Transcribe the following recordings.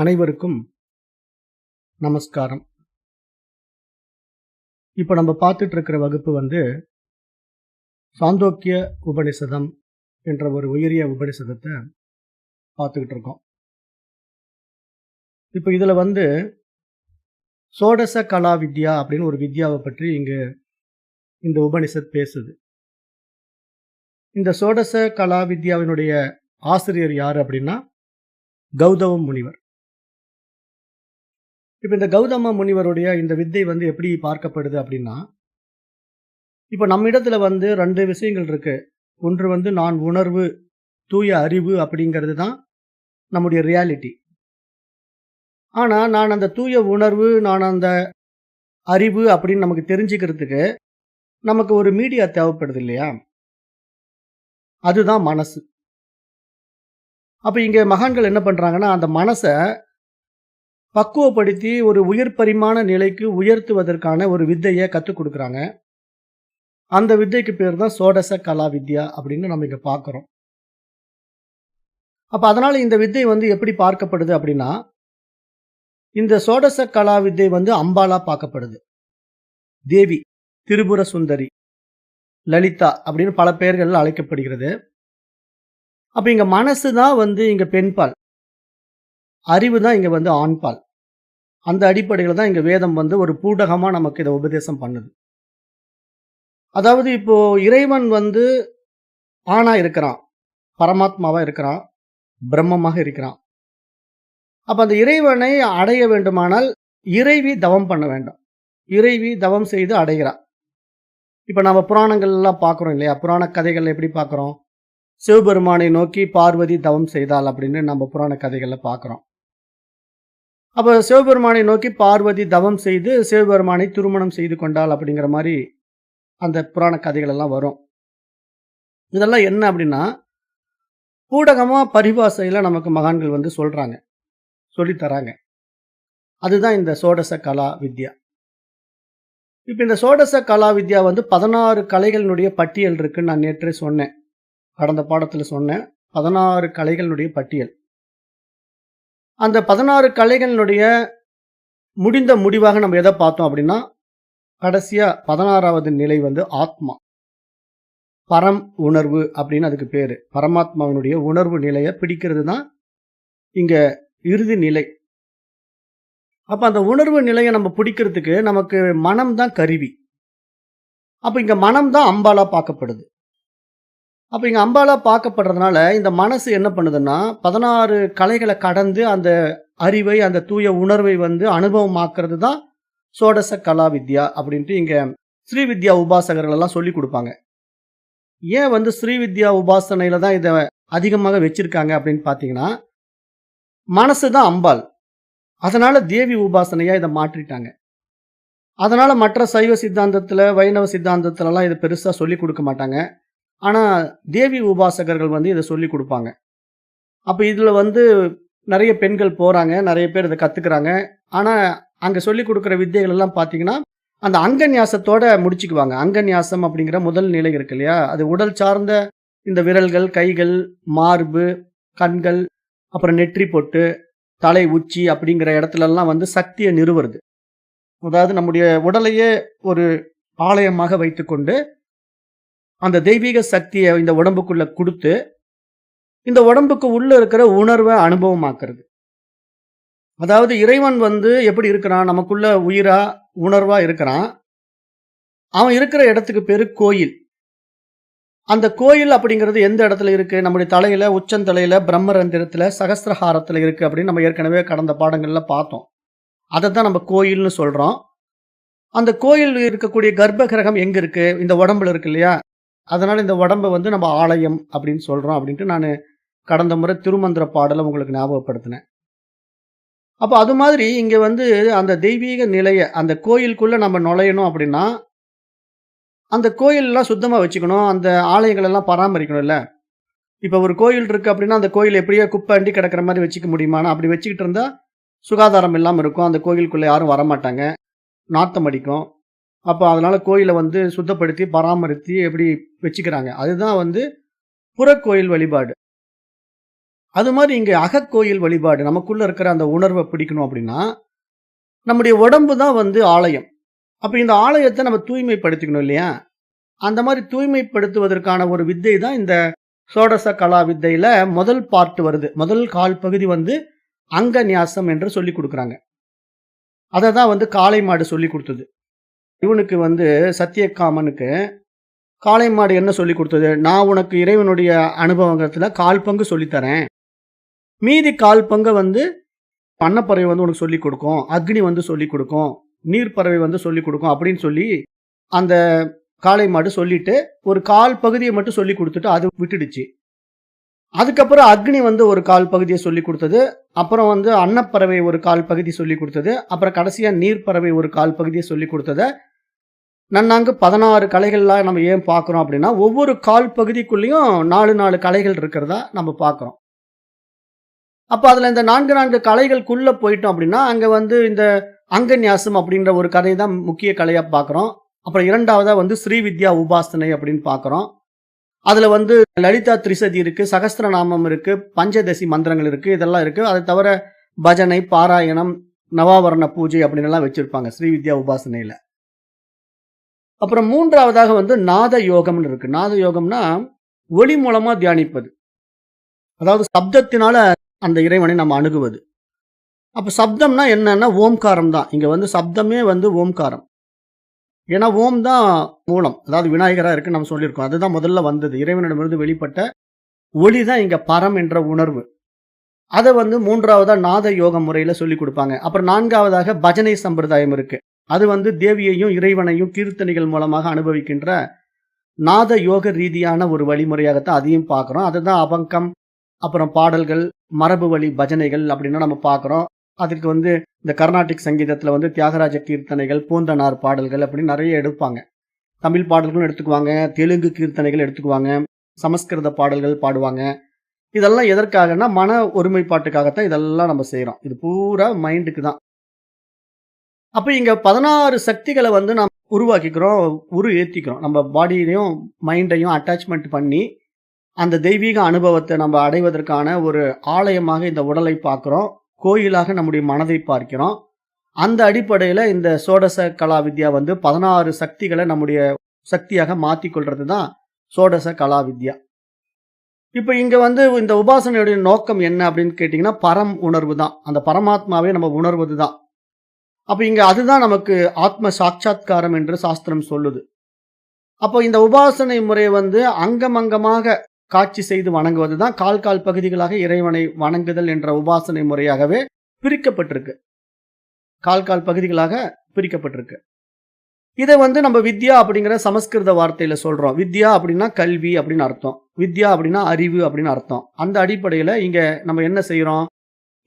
அனைவருக்கும் நமஸ்காரம். இப்போ நம்ம பார்த்துட்டு இருக்கிற வகுப்பு சாந்தோக்கிய உபனிஷதம் என்ற ஒரு உயரிய உபனிஷதத்தை பார்த்துக்கிட்டு இருக்கோம். இப்போ இதில் சோடச கலா வித்யா அப்படின்னு ஒரு வித்யாவை பற்றி இங்கு இந்த உபனிஷத் பேசுது. இந்த சோடச கலா வித்யாவினுடைய ஆசிரியர் யார் அப்படின்னா கௌதம முனிவர். இப்போ இந்த கௌதம முனிவருடைய இந்த வித்தை எப்படி பார்க்கப்படுது அப்படின்னா, இப்போ நம்ம இடத்துல ரெண்டு விஷயங்கள் இருக்கு. ஒன்று நான் உணர்வு, தூய அறிவு அப்படிங்கிறது தான் நம்முடைய ரியாலிட்டி. ஆனால் நான் அந்த தூய உணர்வு, நான் அந்த அறிவு அப்படின்னு நமக்கு தெரிஞ்சுக்கிறதுக்கு நமக்கு ஒரு மீடியா தேவைப்படுது இல்லையா? அதுதான் மனசு. அப்போ இங்கே மகான்கள் என்ன பண்ணுறாங்கன்னா, அந்த மனசை பக்குவப்படுத்தி ஒரு உயர் பரிமாண நிலைக்கு உயர்த்துவதற்கான ஒரு வித்தையை கற்றுக் கொடுக்குறாங்க. அந்த வித்தைக்கு பேர் தான் சோடச கலா வித்யா அப்படின்னு நம்ம இங்கே பார்க்குறோம். அப்போ அதனால் இந்த வித்தை எப்படி பார்க்கப்படுது அப்படின்னா, இந்த சோடச கலா வித்தை அம்பாலா பார்க்கப்படுது. தேவி, திரிபுர சுந்தரி, லலிதா அப்படின்னு பல பெயர்கள் அழைக்கப்படுகிறது. அப்போ இங்கே மனசு தான் இங்கே பெண்பால், அறிவு தான் இங்கே ஆண்பால். அந்த அடிப்படையில் தான் இங்கே வேதம் ஒரு பூடகமாக நமக்கு இதை உபதேசம் பண்ணுது. அதாவது இப்போ இறைவன் ஆணா இருக்கிறான், பரமாத்மாவாக இருக்கிறான், பிரம்மமாக இருக்கிறான். அப்போ அந்த இறைவனை அடைய வேண்டுமானால் இறைவி தவம் பண்ண வேண்டும். இறைவி தவம் செய்து அடைகிறான். இப்போ நம்ம புராணங்கள்லாம் பார்க்குறோம் இல்லையா? புராண கதைகள் எப்படி பார்க்குறோம்? சிவபெருமானை நோக்கி பார்வதி தவம் செய்தாள் அப்படின்னு நம்ம புராண கதைகளில் பார்க்குறோம். அப்போ சிவபெருமானை நோக்கி பார்வதி தவம் செய்து சிவபெருமானை திருமணம் செய்து கொண்டாள் அப்படிங்கிற மாதிரி அந்த புராண கதைகள் எல்லாம் வரும். இதெல்லாம் என்ன அப்படின்னா, பூடகமாக பரிபாசையில் நமக்கு மகான்கள் சொல்கிறாங்க, சொல்லித்தராங்க. அதுதான் இந்த சோடச கலா வித்யா. இப்போ இந்த சோடச கலா வித்யா 16 கலைகளினுடைய பட்டியல் இருக்குன்னு நான் நேற்றே சொன்னேன். கடந்த பாடத்தில் சொன்னேன், 16 கலைகளினுடைய பட்டியல். அந்த 16 கலைகளினுடைய முடிந்த முடிவாக நம்ம எதை பார்த்தோம் அப்படின்னா, கடைசியாக 16வது நிலை ஆத்மா, பரம் உணர்வு அப்படின்னு அதுக்கு பேர். பரமாத்மாவினுடைய உணர்வு நிலையை பிடிக்கிறது தான் இங்கே இறுதி நிலை. அப்போ அந்த உணர்வு நிலையை நம்ம பிடிக்கிறதுக்கு நமக்கு மனம் தான் கருவி. அப்போ இங்கே மனம் தான் அம்பாலா பார்க்கப்படுது. அப்போ இங்கே அம்பாலா பார்க்கப்படுறதுனால இந்த மனசு என்ன பண்ணுதுன்னா, 16 கலைகளை கடந்து அந்த அறிவை, அந்த தூய உணர்வை அனுபவமாக்குறது தான் சோடச கலா வித்யா அப்படின்ட்டு இங்கே ஸ்ரீவித்யா உபாசகர்கள் எல்லாம் சொல்லி கொடுப்பாங்க. ஏன் ஸ்ரீவித்யா உபாசனையில் தான் இதை அதிகமாக வச்சிருக்காங்க அப்படின்னு பார்த்தீங்கன்னா, மனசு தான் அம்பாள். அதனால் தேவி உபாசனையாக இதை மாற்றிட்டாங்க. அதனால் மற்ற சைவ சித்தாந்தத்தில், வைணவ சித்தாந்தத்திலலாம் இதை பெருசாக சொல்லி கொடுக்க மாட்டாங்க. ஆனால் தேவி உபாசகர்கள் இதை சொல்லி கொடுப்பாங்க. அப்போ இதில் நிறைய பெண்கள் போகிறாங்க, நிறைய பேர் இதை கற்றுக்குறாங்க. ஆனால் அங்கே சொல்லி கொடுக்குற வித்தைகள் எல்லாம் பார்த்தீங்கன்னா, அந்த அங்கநியாசத்தோடு முடிச்சுக்குவாங்க. அங்கநியாசம் அப்படிங்கிற முதல் நிலை இருக்கு இல்லையா? அது உடல் சார்ந்த இந்த விரல்கள், கைகள், மார்பு, கண்கள், அப்புறம் நெற்றி பொட்டு, தலை உச்சி அப்படிங்கிற இடத்துலலாம் சக்தியை நிறுவுறது. அதாவது நம்முடைய உடலையே ஒரு ஆலயமாக வைத்துக்கொண்டு அந்த தெய்வீக சக்தியை இந்த உடம்புக்குள்ள கொடுத்து இந்த உடம்புக்கு உள்ள இருக்கிற உணர்வை அனுபவமாக்குறது. அதாவது இறைவன் எப்படி இருக்கிறான், நமக்குள்ள உயிரா உணர்வா இருக்கிறான். அவன் இருக்கிற இடத்துக்கு பேரு கோயில். அந்த கோயில் அப்படிங்கிறது எந்த இடத்துல இருக்கு? நம்முடைய தலையில, உச்சந்தலையில, பிரம்மரந்திரத்துல, சகஸ்திரஹாரத்துல இருக்கு அப்படின்னு நம்ம ஏற்கனவே கடந்த பாடங்கள்ல பார்த்தோம். அதை தான் நம்ம கோயில்னு சொல்றோம். அந்த கோயில் இருக்கக்கூடிய கர்ப்ப கிரகம் எங்க இருக்கு? இந்த உடம்புல இருக்கு இல்லையா? அதனால இந்த உடம்பை நம்ம ஆலயம் அப்படின்னு சொல்றோம் அப்படின்ட்டு நான் கடந்த முறை திருமந்திர பாடலை உங்களுக்கு ஞாபகப்படுத்தினேன். அப்போ அது மாதிரி இங்கே அந்த தெய்வீக நிலையை, அந்த கோயிலுக்குள்ள நம்ம நுழையணும் அப்படின்னா அந்த கோயிலெல்லாம் சுத்தமாக வச்சுக்கணும், அந்த ஆலயங்கள் எல்லாம் பராமரிக்கணும்ல. இப்போ ஒரு கோயில் இருக்குது அப்படின்னா அந்த கோயில் எப்படியோ குப்பை அண்டி கிடக்கிற மாதிரி வச்சுக்க முடியுமானா? அப்படி வச்சுக்கிட்டு இருந்தால் சுகாதாரம் இல்லாமல் இருக்கும். அந்த கோயிலுக்குள்ளே யாரும் வரமாட்டாங்க, நாத்தம் அடிக்கும். அப்போ அதனால் கோயிலை சுத்தப்படுத்தி பராமரித்து எப்படி வச்சுக்கிறாங்க. அதுதான் புறக்கோயில் வழிபாடு. அது மாதிரி இங்க அகக்கோயில் வழிபாடு நமக்குள்ள இருக்கிற அந்த உணர்வை பிடிக்கணும் அப்படின்னா, நம்முடைய உடம்பு தான் வந்து ஆலயம். அப்ப இந்த ஆலயத்த நம்ம தூய்மைப்படுத்திக்கணும் இல்லையா? அந்த மாரி தூய்மைப்படுத்துவதற்கான ஒரு வித்தை தான் இந்த சோடச கலா வித்தையில முதல் பார்ட் வருது. முதல் கால் பகுதி வந்து அங்க நியாசம் என்று சொல்லிக் குடுக்குறாங்க. அத தான் வந்து காளை மாடு சொல்லிக் குடுத்தது. இவனுக்கு வந்து சத்தியகாமனுக்கு காளை மாடு என்ன சொல்லிக் குடுத்தது? நான் உனக்கு இறைவனுடைய அனுபவத்துல 1/4 பங்கு சொல்லித் தரேன். மீதி 1/4 பங்க வந்து அன்னப்பறவை வந்து உனக்கு சொல்லிக் குடுக்கும். அக்னி வந்து சொல்லிக் குடுக்கும். நீர் பறவை வந்து சொல்லிக் குடுக்கும் அப்படின்னு சொல்லி அந்த காளை மாடு சொல்லிட்டு, ஒரு 1/4 பகுதிய மட்டும் சொல்லிக் குடுத்துட்டு அது விட்டுடுச்சு. அதுக்கப்புறம் அக்னி வந்து ஒரு 1/4 பகுதிய சொல்லிக் குடுத்தது. அப்புறம் வந்து அன்னப்பறவை ஒரு 1/4 பகுதி சொல்லிக் குடுத்தது. அப்புறம் கடைசியா நீர் பறவை ஒரு 1/4 பகுதிய சொல்லிக் குடுத்தத, நன்னாங்கு 16 கலைகளா நம்ம ஏன் பார்க்கிறோம் அப்படின்னா, ஒவ்வொரு 1/4 பகுதிக்குள்ளேயும் 4 கலைகள் இருக்கிறதா நம்ம பார்க்கிறோம். அப்ப அதுல இந்த 4 கலைகளுக்குள்ள போயிட்டோம் அப்படின்னா, அங்க வந்து இந்த அங்கநியாசம் அப்படின்ற ஒரு கதை தான் முக்கிய கலையா பார்க்கிறோம். அப்புறம் 2வதா வந்து ஸ்ரீவித்யா உபாசனை அப்படின்னு பார்க்கிறோம். அதுல வந்து லலிதா திரிசதி இருக்கு, சகஸ்ரநாமம் இருக்கு, பஞ்சதசி மந்திரங்கள் இருக்கு, இதெல்லாம் இருக்கு. அதை தவிர பஜனை, பாராயணம், நவாவரண பூஜை அப்படின்னு எல்லாம் வச்சிருப்பாங்க ஸ்ரீவித்யா உபாசனையில. அப்புறம் 3வதாக வந்து நாத யோகம்னு இருக்கு. நாத யோகம்னா ஒலி மூலமா தியானிப்பது. அதாவது சப்தத்தினால அந்த இறைவனை நம்ம அணுகுவது. அப்ப சப்தம்னா என்னன்னா ஓம்காரம் தான். இங்க வந்து சப்தமே வந்து ஓம்காரம். ஏன்னா ஓம் தான் மூலம். அதாவது விநாயகரா இருக்குன்னு நம்ம சொல்லியிருக்கோம். அதுதான் முதல்ல வந்தது. இறைவனிடமிருந்து வெளிப்பட்ட ஒளி தான் இங்க பரம் என்ற உணர்வு. அத வந்து 3வதா நாத யோக முறையில சொல்லிக் குடுப்பாங்க. அப்புறம் 4வதாக பஜனை சம்பிரதாயம் இருக்கு. அது வந்து தேவியையும், இறைவனையும் கீர்த்தனைகள் மூலமாக அனுபவிக்கின்ற நாத யோக ரீதியான ஒரு வழிமுறையாகத்தான் அதையும் பார்க்கிறோம். அதுதான் அபங்கம், அப்புறம் பாடல்கள், மரபு வழி பஜனைகள் அப்படின்னு நம்ம பார்க்கிறோம். அதுக்கு வந்து இந்த கர்நாடிக் சங்கீதத்துல வந்து தியாகராஜ கீர்த்தனைகள், பூந்தனார் பாடல்கள் அப்படின்னு நெறைய எடுப்பாங்க. தமிழ் பாடல்களும் எடுத்துக்குவாங்க, தெலுங்கு கீர்த்தனைகள் எடுத்துக்குவாங்க, சமஸ்கிருத பாடல்கள் பாடுவாங்க. இதெல்லாம் எதற்காகன்னா, மன ஒருமைப்பாட்டுக்காகத்தான் இதெல்லாம் நம்ம செய்றோம். இது பூரா மைண்டுக்கு தான். அப்ப இங்க 16 சக்திகள வந்து நாம் உருவாக்கிக்கிறோம், ஏத்திக்கிறோம். நம்ம பாடியிலயும், மைண்டையும் அட்டாச்மென்ட் பண்ணி, அந்த தெய்வீக அனுபவத்த நம்ம அடைவதற்கான ஒரு ஆலயமாக இந்த உடலை பார்க்கிறோம். கோயிலாக நம்முடைய மனதை பார்க்கிறோம். அந்த அடிப்படையில இந்த சோடச கலா வித்யா வந்து 16 சக்திகள நம்முடைய சக்தியாக மாத்திக் கொள்றது தான் சோடச கலா வித்யா. இப்ப இங்க வந்து இந்த உபாசனையுடைய நோக்கம் என்ன அப்படின்னு கேட்டீங்கன்னா, பரம் உணர்வு தான். அந்த பரமாத்மாவை நம்ம உணர்வது தான். அப்ப இங்க அதுதான் நமக்கு ஆத்ம சாட்சாத்காரம் என்று சாஸ்திரம் சொல்லுது. அப்போ இந்த உபாசனை முறை வந்து அங்கமங்கமாக காட்சி செய்து வணங்குவது தான் கால் பகுதிகளாக இறைவனை வணங்குதல் என்ற உபாசனை முறையாகவே பிரிக்கப்பட்டிருக்கு. கால் பகுதிகளாக பிரிக்கப்பட்டிருக்கு. இத வந்து நம்ம வித்யா அப்படிங்கிற சமஸ்கிருத வார்த்தையில சொல்றோம். வித்யா அப்படின்னா கல்வி அப்படின்னு அர்த்தம். வித்யா அப்படின்னா அறிவு அப்படின்னு அர்த்தம். அந்த அடிப்படையில இங்க நம்ம என்ன செய்றோம்?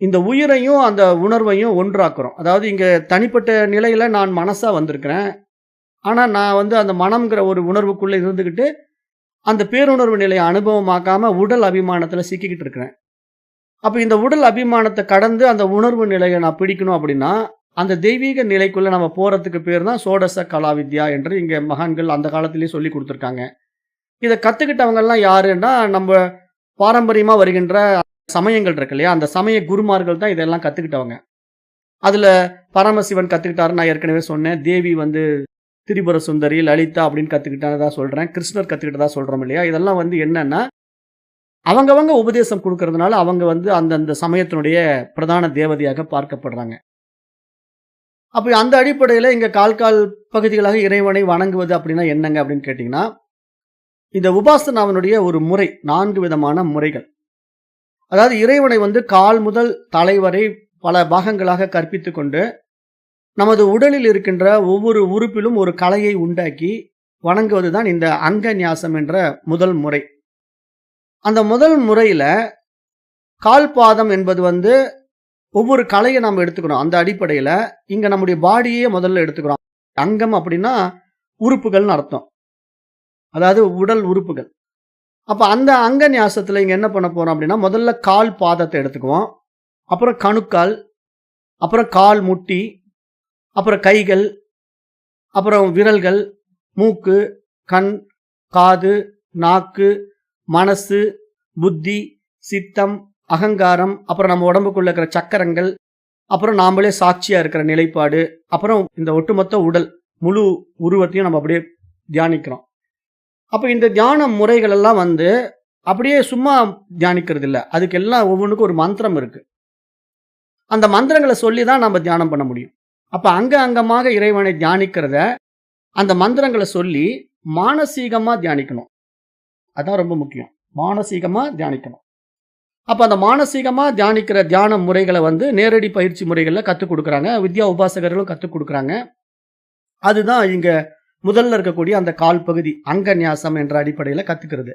இந்த உயிரையும் அந்த உணர்வையும் ஒன்றாக்குறோம். அதாவது இங்க தனிப்பட்ட நிலையில நான் மனசா வந்திருக்கிறேன். ஆனா நான் வந்து அந்த மனம்ங்கிற ஒரு உணர்வுக்குள்ள இருந்துகிட்டு, அந்த பேருணர்வு நிலைய அனுபவமாக்காம உடல் அபிமானத்துல சிக்கிக்கிட்டு இருக்கிறேன். அப்ப இந்த உடல் அபிமானத்த கடந்து அந்த உணர்வு நிலைய நான் பிடிக்கணும் அப்படின்னா, அந்த தெய்வீக நிலைக்குள்ள நம்ம போறதுக்கு பேர் தான் சோடச கலா வித்யா என்று இங்க மகான்கள் அந்த காலத்திலேயே சொல்லிக் குடுத்திருக்காங்க. இத கத்துக்கிட்டவங்கலாம் யாருன்னா, நம்ம பாரம்பரியமா வருகின்ற சமயங்கள் இருக்கு இல்லையா? அந்த சமய குருமார்கள் தான் இதெல்லாம் கத்துக்கிட்டவங்க. அதுல பரமசிவன் கத்துக்கிட்டாருன்னு நான் ஏற்கனவே சொன்னேன். தேவி வந்து திரிபுர சுந்தரி, லலிதா அப்படின்னு கத்துக்கிட்டதா சொல்றேன். கிருஷ்ணர் கத்துக்கிட்டதா சொல்றோம் இல்லையா? இதெல்லாம் வந்து என்னன்னா, அவங்கவங்க உபதேசம் குடுக்கறதுனால அவங்க வந்து அந்தந்த சமயத்தினுடைய பிரதான தேவதையாக பார்க்கப்படுறாங்க. அப்ப அந்த அடிப்படையில இங்க கால் பகுதிகளாக இறைவனை வணங்குவது அப்படின்னா என்னங்க அப்படின்னு கேட்டீங்கன்னா, இந்த உபாசனாவினுடைய ஒரு முறை 4 விதமான முறைகள். அதாவது இறைவனை வந்து கால் முதல் தலை வரை பல பாகங்களாக கற்பித்துக் கொண்டு, நமது உடலில் இருக்கின்ற ஒவ்வொரு உறுப்பிலும் ஒரு கலையை உண்டாக்கி வணங்குவதுதான் இந்த அங்க நியாசம் என்ற முதல் முறை. அந்த முதல் முறையில கால் பாதம் என்பது வந்து ஒவ்வொரு கலையை நாம் எடுத்துக்கிறோம். அந்த அடிப்படையில இங்க நம்முடைய பாடியே முதல்ல எடுத்துக்கிறோம். அங்கம் அப்படின்னா உறுப்புகள்னு அர்த்தம். அதாவது உடல் உறுப்புகள். அப்ப அந்த அங்க நியாசத்துல இங்க என்ன பண்ண போறோம் அப்படின்னா, முதல்ல கால் பாதத்தை எடுத்துக்குவோம். அப்புறம் கணுக்கால், அப்புறம் கால் முட்டி, அப்புறம் கைகள், அப்புறம் விரல்கள், மூக்கு, கண், காது, நாக்கு, மனசு, புத்தி, சித்தம், அகங்காரம், அப்புறம் நம்ம உடம்புக்குள்ள இருக்கிற சக்கரங்கள், அப்புறம் நாமளே சாட்சியா இருக்கிற நிலைப்பாடு, அப்புறம் இந்த ஒட்டுமொத்த உடல், முழு உருவத்தையும் நம்ம அப்படியே தியானிக்கிறோம். அப்ப இந்த தியான முறைகள் எல்லாம் வந்து அப்படியே சும்மா தியானிக்கிறது இல்ல. அதுக்கெல்லாம் ஒவ்வொன்னுக்கும் ஒரு மந்திரம் இருக்கு. அந்த மந்திரங்கள சொல்லி தான் நம்ம தியானம் பண்ண முடியும். அப்ப அங்கமாக இறைவனை தியானிக்கிறத, அந்த மந்திரங்கள சொல்லி மானசீகமா தியானிக்கணும். அதான் ரொம்ப முக்கியம். மானசீகமா தியானிக்கணும். அப்ப அந்த மானசீகமா தியானிக்கிற தியான முறைகள வந்து நேரடி பயிற்சி முறைகள்ல கத்துக் குடுக்குறாங்க. வித்யா உபாசகர்களும் கத்துக் குடுக்குறாங்க. அதுதான் இங்க முதல்ல இருக்கக்கூடிய அந்த கால் பகுதி, அங்க நியாசம் என்ற அடிப்படையில கத்துக்கிறது.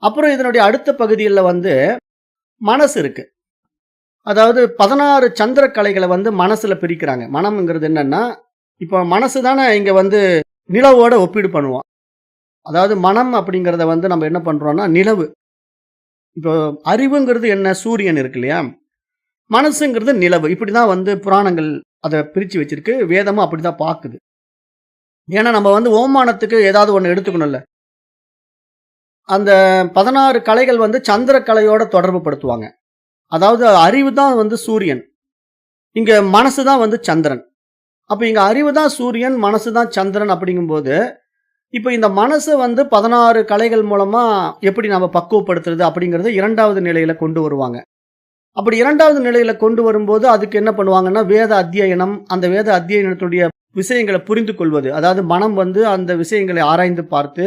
அப்புறம் இதனுடைய அடுத்த பகுதியில வந்து மனசு இருக்கு. அதாவது 16 சந்திர கலைகள வந்து மனசுல பிரிக்கிறாங்க. மனம்ங்கிறது என்னன்னா, இப்ப மனசு தானே இங்க வந்து நிலவோட ஒப்பீடு பண்ணுவோம். அதாவது மனம் அப்படிங்கிறத வந்து நம்ம என்ன பண்றோம்னா, நிலவு. இப்போ அறிவுங்கிறது என்ன? சூரியன் இருக்கு இல்லையா? மனசுங்கிறது நிலவு. இப்படிதான் வந்து புராணங்கள் அத பிரிச்சு வச்சிருக்கு. வேதமும் அப்படிதான் பாக்குது. ஏன்னா நம்ம வந்து ஓமானத்துக்கு ஏதாவது ஒண்ணு எடுத்துக்கணும்ல. அந்த 16 கலைகள் வந்து சந்திர கலையோட தொடர்பு படுத்துவாங்க. அதாவது அறிவு தான் வந்து சூரியன். இங்க மனசு தான் வந்து சந்திரன். அப்ப இங்க அறிவு தான் சூரியன், மனசு தான் சந்திரன் அப்படிங்கும்போது, இப்ப இந்த மனச வந்து 16 கலைகள் மூலமா எப்படி நாம பக்குவப்படுத்துறது அப்படிங்கிறத 2வது நிலையில கொண்டு வருவாங்க. அப்படி 2வது நிலையில கொண்டு வரும்போது அதுக்கு என்ன பண்ணுவாங்கன்னா, வேத அத்தியனம், அந்த வேத அத்தியனத்துடைய விஷயங்கள புரிந்து கொள்வது. அதாவது மனம் வந்து அந்த விஷயங்களை ஆராய்ந்து பார்த்து,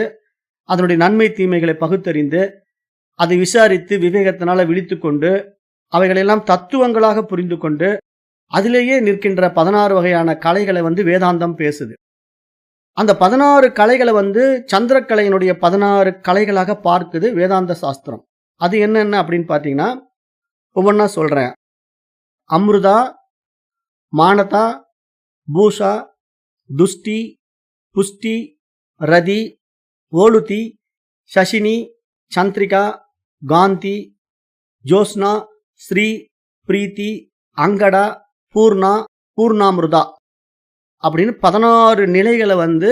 அதனுடைய நன்மை தீமைகளை பகுத்தறிந்து, அதை விசாரித்து விவேகத்தினால விழித்துக்கொண்டு, அவைகளெல்லாம் தத்துவங்களாக புரிந்து கொண்டு, அதிலேயே நிற்கின்ற 16 வகையான கலைகளை வந்து வேதாந்தம் பேசுது. அந்த 16 கலைகள வந்து சந்திரக்கலையினுடைய 16 கலைகளாக பார்க்குது வேதாந்த சாஸ்திரம். அது என்னென்ன அப்படின்னு பார்த்தீங்கன்னா, ஒவ்வொன்னா சொல்றேன். அம்ருதா, மானதா, பூஷா, துஷ்டி, புஷ்டி, ரதி, ஓலுதி, சசினி, சந்திரிகா, காந்தி, ஜோஸ்னா, ஸ்ரீ, பிரீத்தி, அங்கடா, பூர்ணா, பூர்ணாமிருதா அப்படின்னு 16 நிலைகள வந்து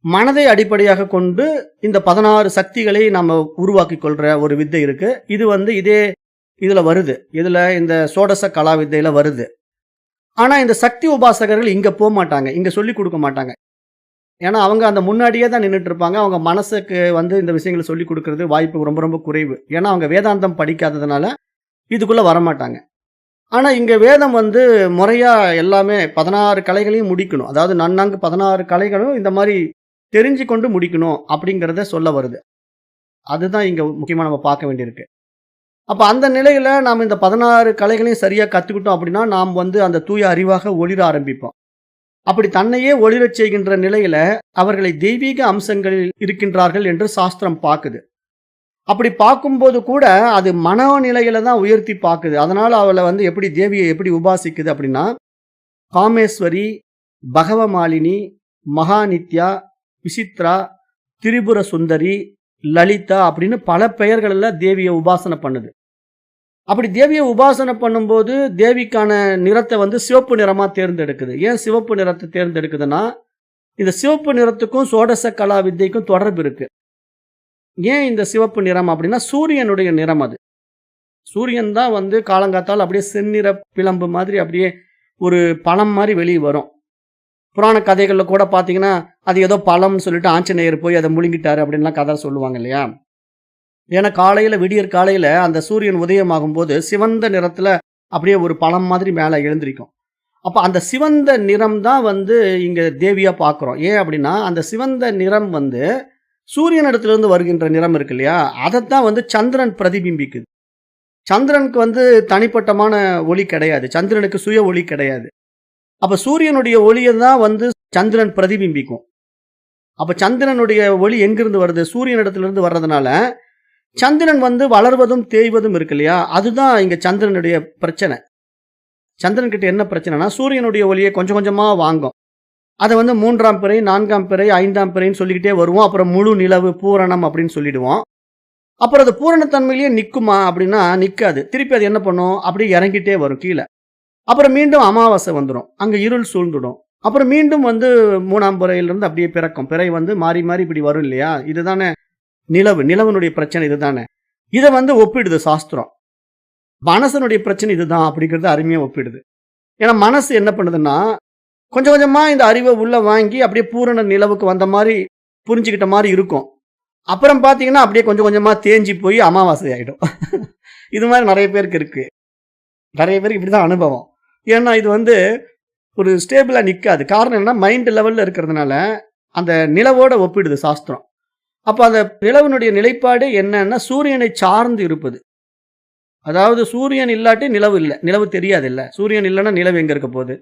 மனதை அடிப்படையாக கொண்டு இந்த 16 சக்திகளை நம்ம உருவாக்கிக் கொள்ற ஒரு வித்தை இருக்கு. இது வந்து இதுல வருது. இதுல இந்த சோடச கலா வித்தையில வருது. ஆனா இந்த சக்தி உபாசகர்கள் இங்க போமாட்டாங்க. இங்க சொல்லிக் கொடுக்க மாட்டாங்க. ஏன்னா அவங்க அந்த முன்னாடியே தான் நின்னுட்டு இருப்பாங்க. அவங்க மனசுக்கு வந்து இந்த விஷயங்கள சொல்லிக் கொடுக்கிறது வாய்ப்பு ரொம்ப ரொம்ப குறைவு. ஏன்னா அவங்க வேதாந்தம் படிக்காததுனால இதுக்குள்ள வரமாட்டாங்க. ஆனா இங்க வேதம் வந்து முறையா எல்லாமே 16 கலைகளையும் முடிக்கணும். அதாவது நன்னாங்கு 16 கலைகளும் இந்த மாரி தெரிஞ்சு கொண்டு முடிக்கணும் அப்படிங்கிறத சொல்ல வருது. அதுதான் இங்க முக்கியமா நம்ம பார்க்க வேண்டியிருக்கு. அப்ப அந்த நிலையில நாம இந்த 16 கலைகளையும் சரியா கத்துக்கிட்டோம் அப்படின்னா, நாம் வந்து அந்த தூய அறிவாக ஒளிர ஆரம்பிப்போம். அப்படி தன்னையே ஒளிரச் செய்கின்ற நிலையில அவர்களை தெய்வீக அம்சங்களில் இருக்கின்றார்கள் என்று சாஸ்திரம் பாக்குது. அப்படி பார்க்கும்போது கூட அது மனநிலையில தான் உயர்த்தி பாக்குது. அதனால அவளை வந்து எப்படி தேவியை எப்படி உபாசிக்குது அப்படின்னா, காமேஸ்வரி, பகவமாலினி, மகாநித்யா, விசித்ரா, திரிபுர சுந்தரி, லலிதா அப்படின்னு பல பெயர்கள்ல தேவியை உபாசனை பண்ணுது. அப்படி தேவியை உபாசனை பண்ணும்போது தேவிக்கான நிறத்தை வந்து சிவப்பு நிறமா தேர்ந்தெடுக்குது. ஏன் சிவப்பு நிறத்தை தேர்ந்தெடுக்குதுன்னா, இந்த சிவப்பு நிறத்துக்கும் சோடச கலா வித்தைக்கும் தொடர்பு இருக்கு. ஏன் இந்த சிவப்பு நிறம் அப்படின்னா, சூரியனுடைய நிறம் அது. சூரியன் தான் வந்து காலங்காத்தால அப்படியே செந்நிற பிழம்பு மாதிரி அப்படியே ஒரு பழம் மாதிரி வெளியே வரும். புராண கதைகள்ல கூட பார்த்தீங்கன்னா, அது ஏதோ பழம்னு சொல்லிட்டு ஆஞ்சநேயர் போய் அதை முழுங்கிட்டாரு அப்படின்லாம் கதை சொல்லுவாங்க இல்லையா? ஏன்னா காலையில விடியற் காலையில அந்த சூரியன் உதயமாகும்போது சிவந்த நிறத்துல அப்படியே ஒரு பழம் மாதிரி மேல எழுந்திருக்கும். அப்ப அந்த சிவந்த நிறம் தான் வந்து இங்க தேவியா பார்க்கிறோம். ஏன் அப்படின்னா, அந்த சிவந்த நிறம் வந்து சூரியனிடத்திலிருந்து வருகின்ற நிறம் இருக்கு இல்லையா? அதைத்தான் வந்து சந்திரன் பிரதிபிம்பிக்குது. சந்திரனுக்கு வந்து தனிப்பட்டமான ஒளி கிடையாது. சந்திரனுக்கு சுய ஒளி கிடையாது. அப்ப சூரியனுடைய ஒளியை தான் வந்து சந்திரன் பிரதிபிம்பிக்கும். அப்ப சந்திரனுடைய ஒளி எங்கிருந்து வருது? சூரியனிடத்திலிருந்து வர்றதுனால சந்திரன் வந்து வளர்வதும் தேய்வதும் இருக்கு இல்லையா? அதுதான் இங்க சந்திரனுடைய பிரச்சனை. சந்திரன் கிட்ட என்ன பிரச்சனைனா, சூரியனுடைய ஒளியை கொஞ்சம் கொஞ்சமா வாங்கும். அதை வந்து 3ஆம் பிறை, 4ஆம் பிறை, 5ஆம் பிறைன்னு சொல்லிக்கிட்டே வருவோம். அப்புறம் முழு நிலவு, பூரணம் அப்படின்னு சொல்லிடுவோம். அப்புறம் அது பூரணத்தன்மையிலேயே நிக்குமா அப்படின்னா நிக்காது. திருப்பி அது என்ன பண்ணும்? அப்படியே இறங்கிட்டே வரும் கீழ. அப்புறம் மீண்டும் அமாவாசை வந்துரும். அங்க இருள் சூழ்ந்துடும். அப்புறம் மீண்டும் வந்து 3ஆம் பிறையிலிருந்து அப்படியே பிறக்கும். பிறை வந்து மாறி மாறி இப்படி வரும் இல்லையா? இதுதானே நிலவு. நிலவனுடைய பிரச்சனை இதுதானே. இதை வந்து ஒப்பிடுது சாஸ்திரம். மனசனுடைய பிரச்சனை இதுதான் அப்படிங்கிறத அருமையா ஒப்பிடுது. ஏன்னா மனசு என்ன பண்ணுதுன்னா, கொஞ்சம் கொஞ்சமா இந்த அறிவ உள்ள வாங்கி அப்படியே பூரண நிலவுக்கு வந்த மாரி புரிஞ்சுக்கிட்ட மாரி இருக்கும். அப்புறம் பார்த்தீங்கன்னா, அப்படியே கொஞ்சம் கொஞ்சமா தேஞ்சு போய் அமாவாசை ஆயிடும். இது மாரி நெறைய பேருக்கு இருக்கு. நெறைய பேருக்கு இப்படிதான் அனுபவம். ஏன்னா இது வந்து ஒரு ஸ்டேபிளா நிக்காது. காரணம் என்னன்னா, மைண்ட் லெவல்ல இருக்கிறதுனால, அந்த நிலவோட ஒப்பிடுது சாஸ்திரம். அப்ப அந்த நிலவினுடைய நிலைப்பாடு என்னன்னா, சூரியனை சார்ந்து இருப்பது. அதாவது சூரியன் இல்லாட்டி நிலவு இல்ல. நிலவு தெரியாதுல்ல. சூரியன் இல்லன்னா நிலவு எங்க இருக்க போது?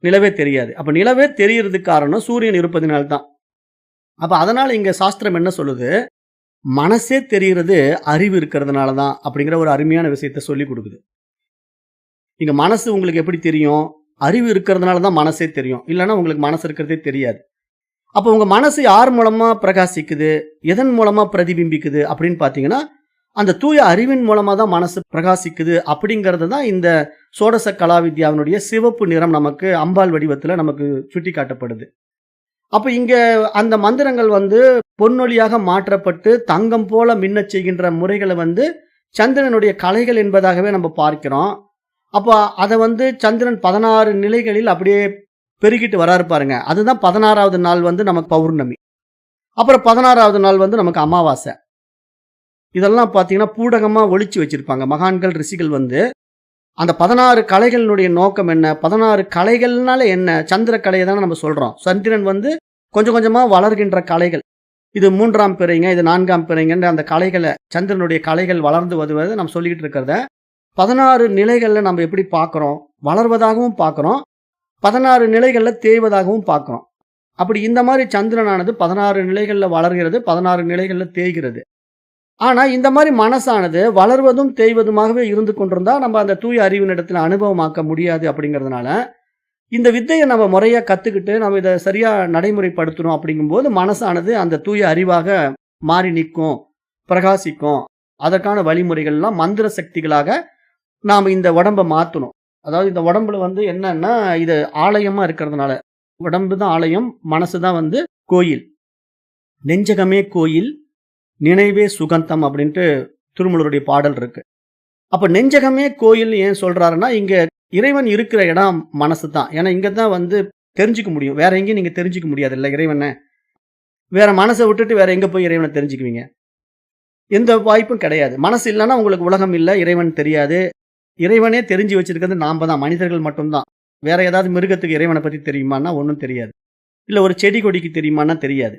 நிலவே தெரியாது. அப்ப நிலவே தெரியறதுக்கு காரணம் சூரியன் இருப்பதினால தான். அப்ப அதனால இங்க சாஸ்திரம் என்ன சொல்லுது? மனசே தெரியிறது அறிவு இருக்கிறதுனால தான் அப்படிங்கிற ஒரு அருமையான விஷயத்த சொல்லிக் குடுக்குது. இங்க மனசு உங்களுக்கு எப்படி தெரியும்? அறிவு இருக்கிறதுனால தான் மனசே தெரியும். இல்லன்னா உங்களுக்கு மனசு இருக்கிறதே தெரியாது. அப்ப உங்க மனசு யார் மூலமா பிரகாசிக்குது? எதன் மூலமா பிரதிபிம்பிக்குது? அப்படின்னு பார்த்தீங்கன்னா, அந்த தூய அறிவின் மூலமா தான் மனசு பிரகாசிக்குது அப்படிங்கிறது தான் இந்த சோடச கலாவித்யாவினுடைய சிவப்பு நிறம் நமக்கு அம்பாள் வடிவத்துல நமக்கு சுட்டிக்காட்டப்படுது. அப்ப இங்க அந்த மந்திரங்கள் வந்து பொன்னொழியாக மாற்றப்பட்டு தங்கம் போல மின்னச் செய்கின்ற முறைகள வந்து சந்திரனுடைய கலைகள் என்பதாகவே நம்ம பார்க்கிறோம். அப்ப அத வந்து சந்திரன் 16 நிலைகளில் அப்படியே பெருகிட்டு வராரு பாருங்க. அதுதான் 16வது நாள் வந்து நமக்கு பௌர்ணமி. அப்புறம் 16வது நாள் வந்து நமக்கு அமாவாசை. இதெல்லாம் பார்த்தீங்கன்னா, பூடகமா ஒளிச்சு வச்சிருப்பாங்க. மகான்கள், ரிஷிகள் வந்து அந்த 16 கலைகளினுடைய நோக்கம் என்ன? 16 கலைகள்னால என்ன? சந்திர கலைய தானே நம்ம சொல்றோம். சந்திரன் வந்து கொஞ்சம் கொஞ்சமா வளர்கின்ற கலைகள். இது 3ஆம் பிறைங்க, இது 4ஆம் பிறைங்கன்ற அந்த கலைகள சந்திரனுடைய கலைகள் வளர்ந்து வருவத நம்ம சொல்லிக்கிட்டு இருக்கிறத 16 நிலைகள்ல நம்ம எப்படி பார்க்கிறோம்? வளர்வதாகவும் பார்க்கிறோம். 16 நிலைகள்ல தேய்வதாகவும் பார்க்கிறோம். அப்படி இந்த மாரி சந்திரனானது 16 நிலைகள்ல வளர்கிறது, 16 நிலைகள்ல தேய்கிறது. ஆனா இந்த மாரி மனசானது வளர்வதும் தேய்வதுமாகவே இருந்து கொண்டிருந்தா, நம்ம அந்த தூய அறிவினிடத்துல அனுபவமாக்க முடியாது அப்படிங்கிறதுனால, இந்த வித்தைய நம்ம முறையா கத்துக்கிட்டு, நம்ம இத சரியா நடைமுறைப்படுத்தணும் அப்படிங்கும்போது, மனசானது அந்த தூய அறிவாக மாறி நிக்கும், பிரகாசிக்கும். அதற்கான வழிமுறைகள்லாம் மந்திர சக்திகளாக நாம இந்த உடம்ப மாத்தணும். அதாவது இந்த உடம்புல வந்து என்னன்னா, இது ஆலயமா இருக்கிறதுனால, உடம்பு தான் ஆலயம், மனசு தான் வந்து கோயில். நெஞ்சகமே கோயில், நினைவே சுகந்தம் அப்படின்ட்டு திருமூலருடைய பாடல் இருக்கு. அப்ப நெஞ்சகமே கோயில் ஏன் சொல்றாருன்னா, இங்க இறைவன் இருக்கிற இடம் மனசு தான். ஏன்னா இங்க தான் வந்து தெரிஞ்சுக்க முடியும். வேற எங்கேயும் நீங்க தெரிஞ்சுக்க முடியாதுல்ல இறைவன. வேற மனச விட்டுட்டு வேற எங்க போய் இறைவன தெரிஞ்சுக்குவீங்க? எந்த வாய்ப்பும் கிடையாது. மனசு இல்லன்னா உங்களுக்கு உலகம் இல்ல, இறைவன் தெரியாது. இறைவனே தெரிஞ்சு வச்சிருக்கிறது நாம தான், மனிதர்கள் மட்டும் தான். வேற ஏதாவது மிருகத்துக்கு இறைவன பத்தி தெரியுமான்னா ஒண்ணும் தெரியாது. இல்ல ஒரு செடி கொடிக்கு தெரியுமான்னா தெரியாது.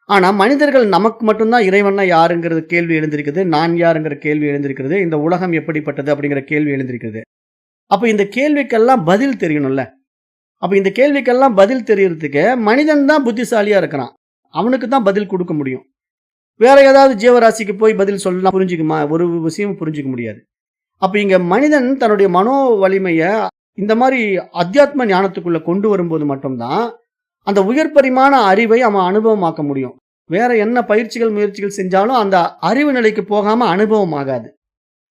ஆனா மனிதர்கள் நமக்கு மட்டும் தான் இறைவன்னா யாருங்கிறது கேள்வி எழுந்திருக்குது. நான் யாருங்கிற கேள்வி எழுந்திருக்கிறது. இந்த உலகம் எப்படிப்பட்டது அப்படிங்கிற கேள்வி எழுந்திருக்குது. அப்ப இந்த கேள்விக்கெல்லாம் பதில் தெரியணும்ல. அப்ப இந்த கேள்விக்கெல்லாம் பதில் தெரியறதுக்கு மனிதன் தான் புத்திசாலியா இருக்கிறான். அவனுக்கு தான் பதில் குடுக்க முடியும். வேற ஏதாவது ஜீவராசிக்கு போய் பதில் சொன்னா புரிஞ்சுக்குமா? ஒரு விஷயமும் புரிஞ்சுக்க முடியாது. அப்ப இங்க மனிதன் தன்னுடைய மனோ வலிமைய இந்த மாரி அத்தியாத்ம ஞானத்துக்குள்ள கொண்டு வரும்போது மட்டும் தான், அந்த உயர் பரிமாண அறிவை அவன் அனுபவமாக்க முடியும். வேற என்ன பயிற்சிகள், முயற்சிகள் செஞ்சாலும் அந்த அறிவு நிலைக்கு போகாம அனுபவம் ஆகாது.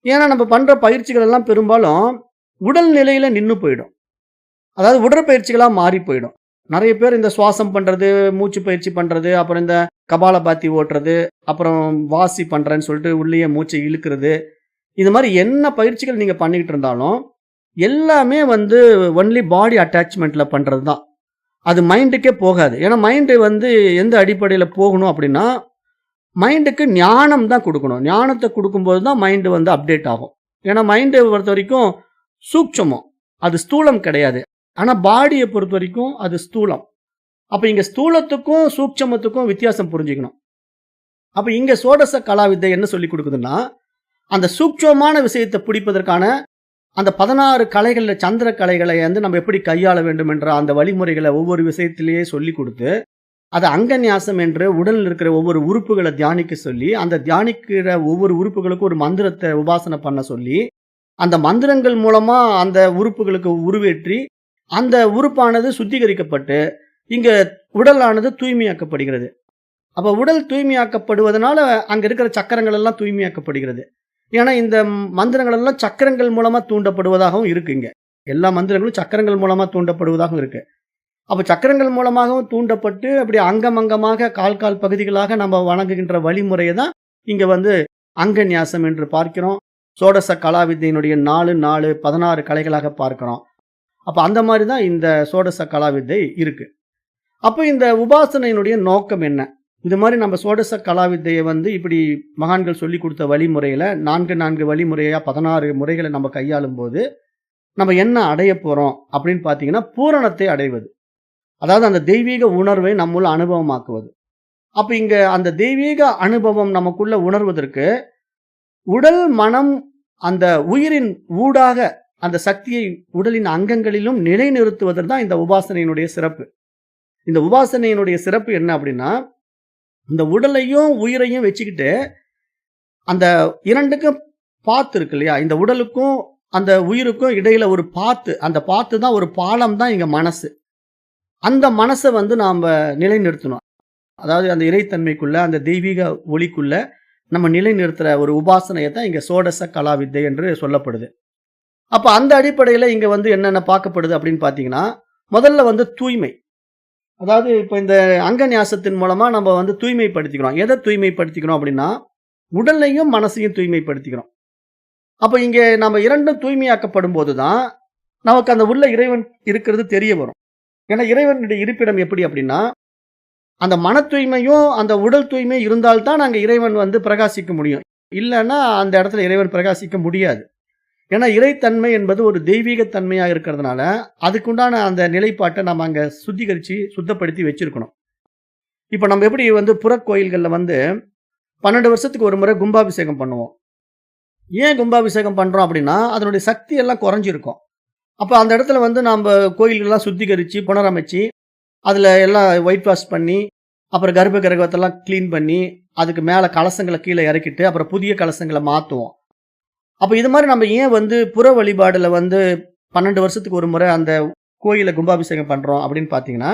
ஏன்னா நம்ம பண்ற பயிற்சிகள் எல்லாம் பெரும்பாலும் உடல் நிலையில நின்னு போயிடும். அதாவது உடற்பயிற்சிகளா மாறி போயிடும். நெறைய பேர் இந்த சுவாசம் பண்றது, மூச்சு பயிற்சி பண்றது, அப்புறம் இந்த கபாலபாத்தி ஓட்டுறது, அப்புறம் வாசி பண்றேன்னு சொல்லிட்டு உள்ளேயே மூச்சை இழுக்கிறது. இது மாரி என்ன பயிற்சிகள் நீங்க பண்ணிக்கிட்டு இருந்தாலும், எல்லாமே வந்து ஒன்லி பாடி அட்டாச்மென்ட்ல பண்றது தான். அது மைண்டுக்கே போகாது. ஏன்னா மைண்ட் வந்து எந்த அடிப்படையில போகணும் அப்படின்னா, மைண்டுக்கு ஞானம் தான் குடுக்கணும். ஞானத்த குடுக்கும்போது தான் மைண்ட் வந்து அப்டேட் ஆகும். ஏன்னா மைண்ட பொறுத்தவரைக்கும் சூட்சுமம். அது ஸ்தூலம் கிடையாது. ஆனா பாடிய பொறுத்தவரைக்கும் அது ஸ்தூலம். அப்ப இங்க ஸ்தூலத்துக்கும், சூட்சுமத்துக்கும் வித்தியாசம் புரிஞ்சுக்கணும். அப்ப இங்க சோடச கலாவித்தை என்ன சொல்லிக் குடுக்குதுன்னா, அந்த சூட்சுமமான விஷயத்த பிடிப்பதற்கான அந்த 16 கலைகள்ல சந்திர கலைகளை வந்து நம்ம எப்படி கையாள வேண்டும் என்ற அந்த வழிமுறைகள ஒவ்வொரு விஷயத்திலேயே சொல்லிக் குடுத்து, அத அங்கநியாசம் என்று உடலில் இருக்கிற ஒவ்வொரு உறுப்புகள தியானிக்க சொல்லி, அந்த தியானிக்கிற ஒவ்வொரு உறுப்புகளுக்கும் ஒரு மந்திரத்த உபாசனை பண்ண சொல்லி, அந்த மந்திரங்கள் மூலமா அந்த உறுப்புகளுக்கு உருவேற்றி, அந்த உறுப்பானது சுத்திகரிக்கப்பட்டு, இங்க உடலானது தூய்மையாக்கப்படுகிறது. அப்ப உடல் தூய்மையாக்கப்படுவதனால, அங்க இருக்கிற சக்கரங்கள் எல்லாம் தூய்மையாக்கப்படுகிறது. ஏன்னா, இந்த மந்திரங்கள் எல்லாம் சக்கரங்கள் மூலமா தூண்டப்படுவதாகவும் இருக்கு இங்க. எல்லா மந்திரங்களும் சக்கரங்கள் மூலமா தூண்டப்படுவதாகவும் இருக்கு. அப்ப சக்கரங்கள் மூலமாகவும் தூண்டப்பட்டு, அப்படி அங்கம் அங்கமாக, கால் கால் பகுதிகளாக நம்ம வணங்குகின்ற வழிமுறைய தான் இங்க வந்து அங்கநியாசம் என்று பார்க்கிறோம். சோடச கலாவித்தையினுடைய 4, 4, 16 கலைகளாக பார்க்கிறோம். அப்ப அந்த மாதிரி தான் இந்த சோடச கலாவித்தை இருக்கு. அப்ப இந்த உபாசனையினுடைய நோக்கம் என்ன? இது மாதிரி நம்ம சோடச கலாவித்தைய வந்து இப்படி மகான்கள் சொல்லிக் கொடுத்த வழிமுறையில 4 வழிமுறையா 16 முறைகளை நம்ம கையாளும்போது, நம்ம என்ன அடையப் போறோம் அப்படின்னு பார்த்தீங்கன்னா, பூரணத்தை அடைவது. அதாவது அந்த தெய்வீக உணர்வை நம்முள்ள அனுபவமாக்குவது. அப்ப இங்க அந்த தெய்வீக அனுபவம் நமக்குள்ள உணர்வதற்கு, உடல், மனம், அந்த உயிரின் ஊடாக அந்த சக்தியை உடலின் அங்கங்களிலும் நிலைநிறுத்துவது தான் இந்த உபாசனையினுடைய சிறப்பு. இந்த உபாசனையினுடைய சிறப்பு என்ன அப்படின்னா, இந்த உடலையும் உயிரையும் வச்சுக்கிட்டு, அந்த 2க்கும் பாத்து இருக்கு இல்லையா? இந்த உடலுக்கும் அந்த உயிருக்கும் இடையில ஒரு பாத்து, அந்த பாத்து தான் ஒரு பாலம் தான் இங்க மனசு. அந்த மனச வந்து நாம நிலைநிறுத்தணும். அதாவது அந்த இறைத்தன்மைக்குள்ள, அந்த தெய்வீக ஒளிக்குள்ள நம்ம நிலைநிறுத்துற ஒரு உபாசனைய தான் இங்க சோடச கலாவித்தை என்று சொல்லப்படுது. அப்ப அந்த அடிப்படையில இங்க வந்து என்னென்ன பார்க்கப்படுது அப்படின்னு பார்த்தீங்கன்னா, முதல்ல வந்து தூய்மை. அதாவது இப்ப இந்த அங்க ஞாசத்தின் மூலமா நம்ம வந்து தூய்மைப்படுத்திக்கிறோம். எத தூய்மைப்படுத்திக்கிறோம் அப்படின்னா, உடலையும் மனசையும் தூய்மைப்படுத்திக்கிறோம். அப்ப இங்க நம்ம 2ம் தூய்மையாக்கப்படும்போது தான், நமக்கு அந்த உள்ள இறைவன் இருக்கிறது தெரிய வரும். ஏன்னா இறைவனுடைய இருப்பிடம் எப்படி அப்படின்னா, அந்த மன தூய்மையும், அந்த உடல் தூய்மையும் இருந்தால் தான் அங்க இறைவன் வந்து பிரகாசிக்க முடியும். இல்லன்னா அந்த இடத்துல இறைவன் பிரகாசிக்க முடியாது. ஏன்னா இறைத்தன்மை என்பது ஒரு தெய்வீக தன்மையா இருக்கிறதுனால, அதுக்குண்டான அந்த நிலைப்பாட்டை நம்ம அங்க சுத்திகரிச்சு, சுத்தப்படுத்தி வச்சிருக்கணும். இப்ப நம்ம எப்படி வந்து புறக்கோயில்கள்ல வந்து 12 வருஷத்துக்கு ஒரு முறை கும்பாபிஷேகம் பண்ணுவோம். ஏன் கும்பாபிஷேகம் பண்றோம் அப்படின்னா, அதனுடைய சக்தி எல்லாம் குறைஞ்சிருக்கும். அப்ப அந்த இடத்துல வந்து நம்ப கோயில்கள்லாம் சுத்திகரிச்சு, புனரமைச்சு, அதுல எல்லாம் ஒயிட் வாஷ் பண்ணி, அப்புறம் கர்ப்ப கிரகத்தெல்லாம் கிளீன் பண்ணி, அதுக்கு மேல கலசங்கள கீழ இறக்கிட்டு, அப்புறம் புதிய கலசங்கள மாத்துவோம். அப்ப இது மாரி நம்ம ஏன் வந்து புற வழிபாடுல வந்து 12 வருஷத்துக்கு ஒரு முறை அந்த கோயில கும்பாபிஷேகம் பண்றோம் அப்படின்னு பார்த்தீங்கன்னா,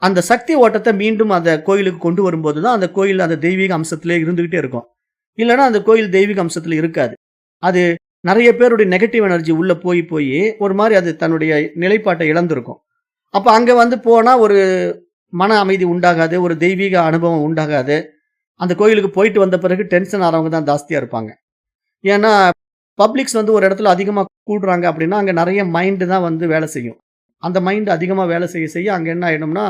அந்த சக்தி ஓட்டத்த மீண்டும் அந்த கோயிலுக்கு கொண்டு வரும்போது தான், அந்த கோயில் அந்த தெய்வீக அம்சத்திலே இருந்துகிட்டே இருக்கும். இல்லன்னா அந்த கோயில் தெய்வீக அம்சத்துல இருக்காது. அது நெறைய பேருடைய நெகட்டிவ் எனர்ஜி உள்ள போயி, ஒரு மாரி அது தன்னுடைய நிலைப்பாட்டை இழந்திருக்கும். அப்ப அங்க வந்து போனா ஒரு மன அமைதி உண்டாகாது. ஒரு தெய்வீக அனுபவம் உண்டாகாது. அந்த கோயிலுக்கு போயிட்டு வந்த பிறகு டென்ஷன் ஆறவங்க தான் ஜாஸ்தியா இருப்பாங்க. ஏன்னா, பப்ளிக்ஸ் வந்து ஒரு இடத்துல அதிகமா கூடுறாங்க அப்படின்னா, அங்க நெறைய மைண்ட் தான் வந்து வேலை செய்யும். அந்த மைண்ட் அதிகமா வேலை செய்ய, அங்க என்ன ஆயிடும்னா,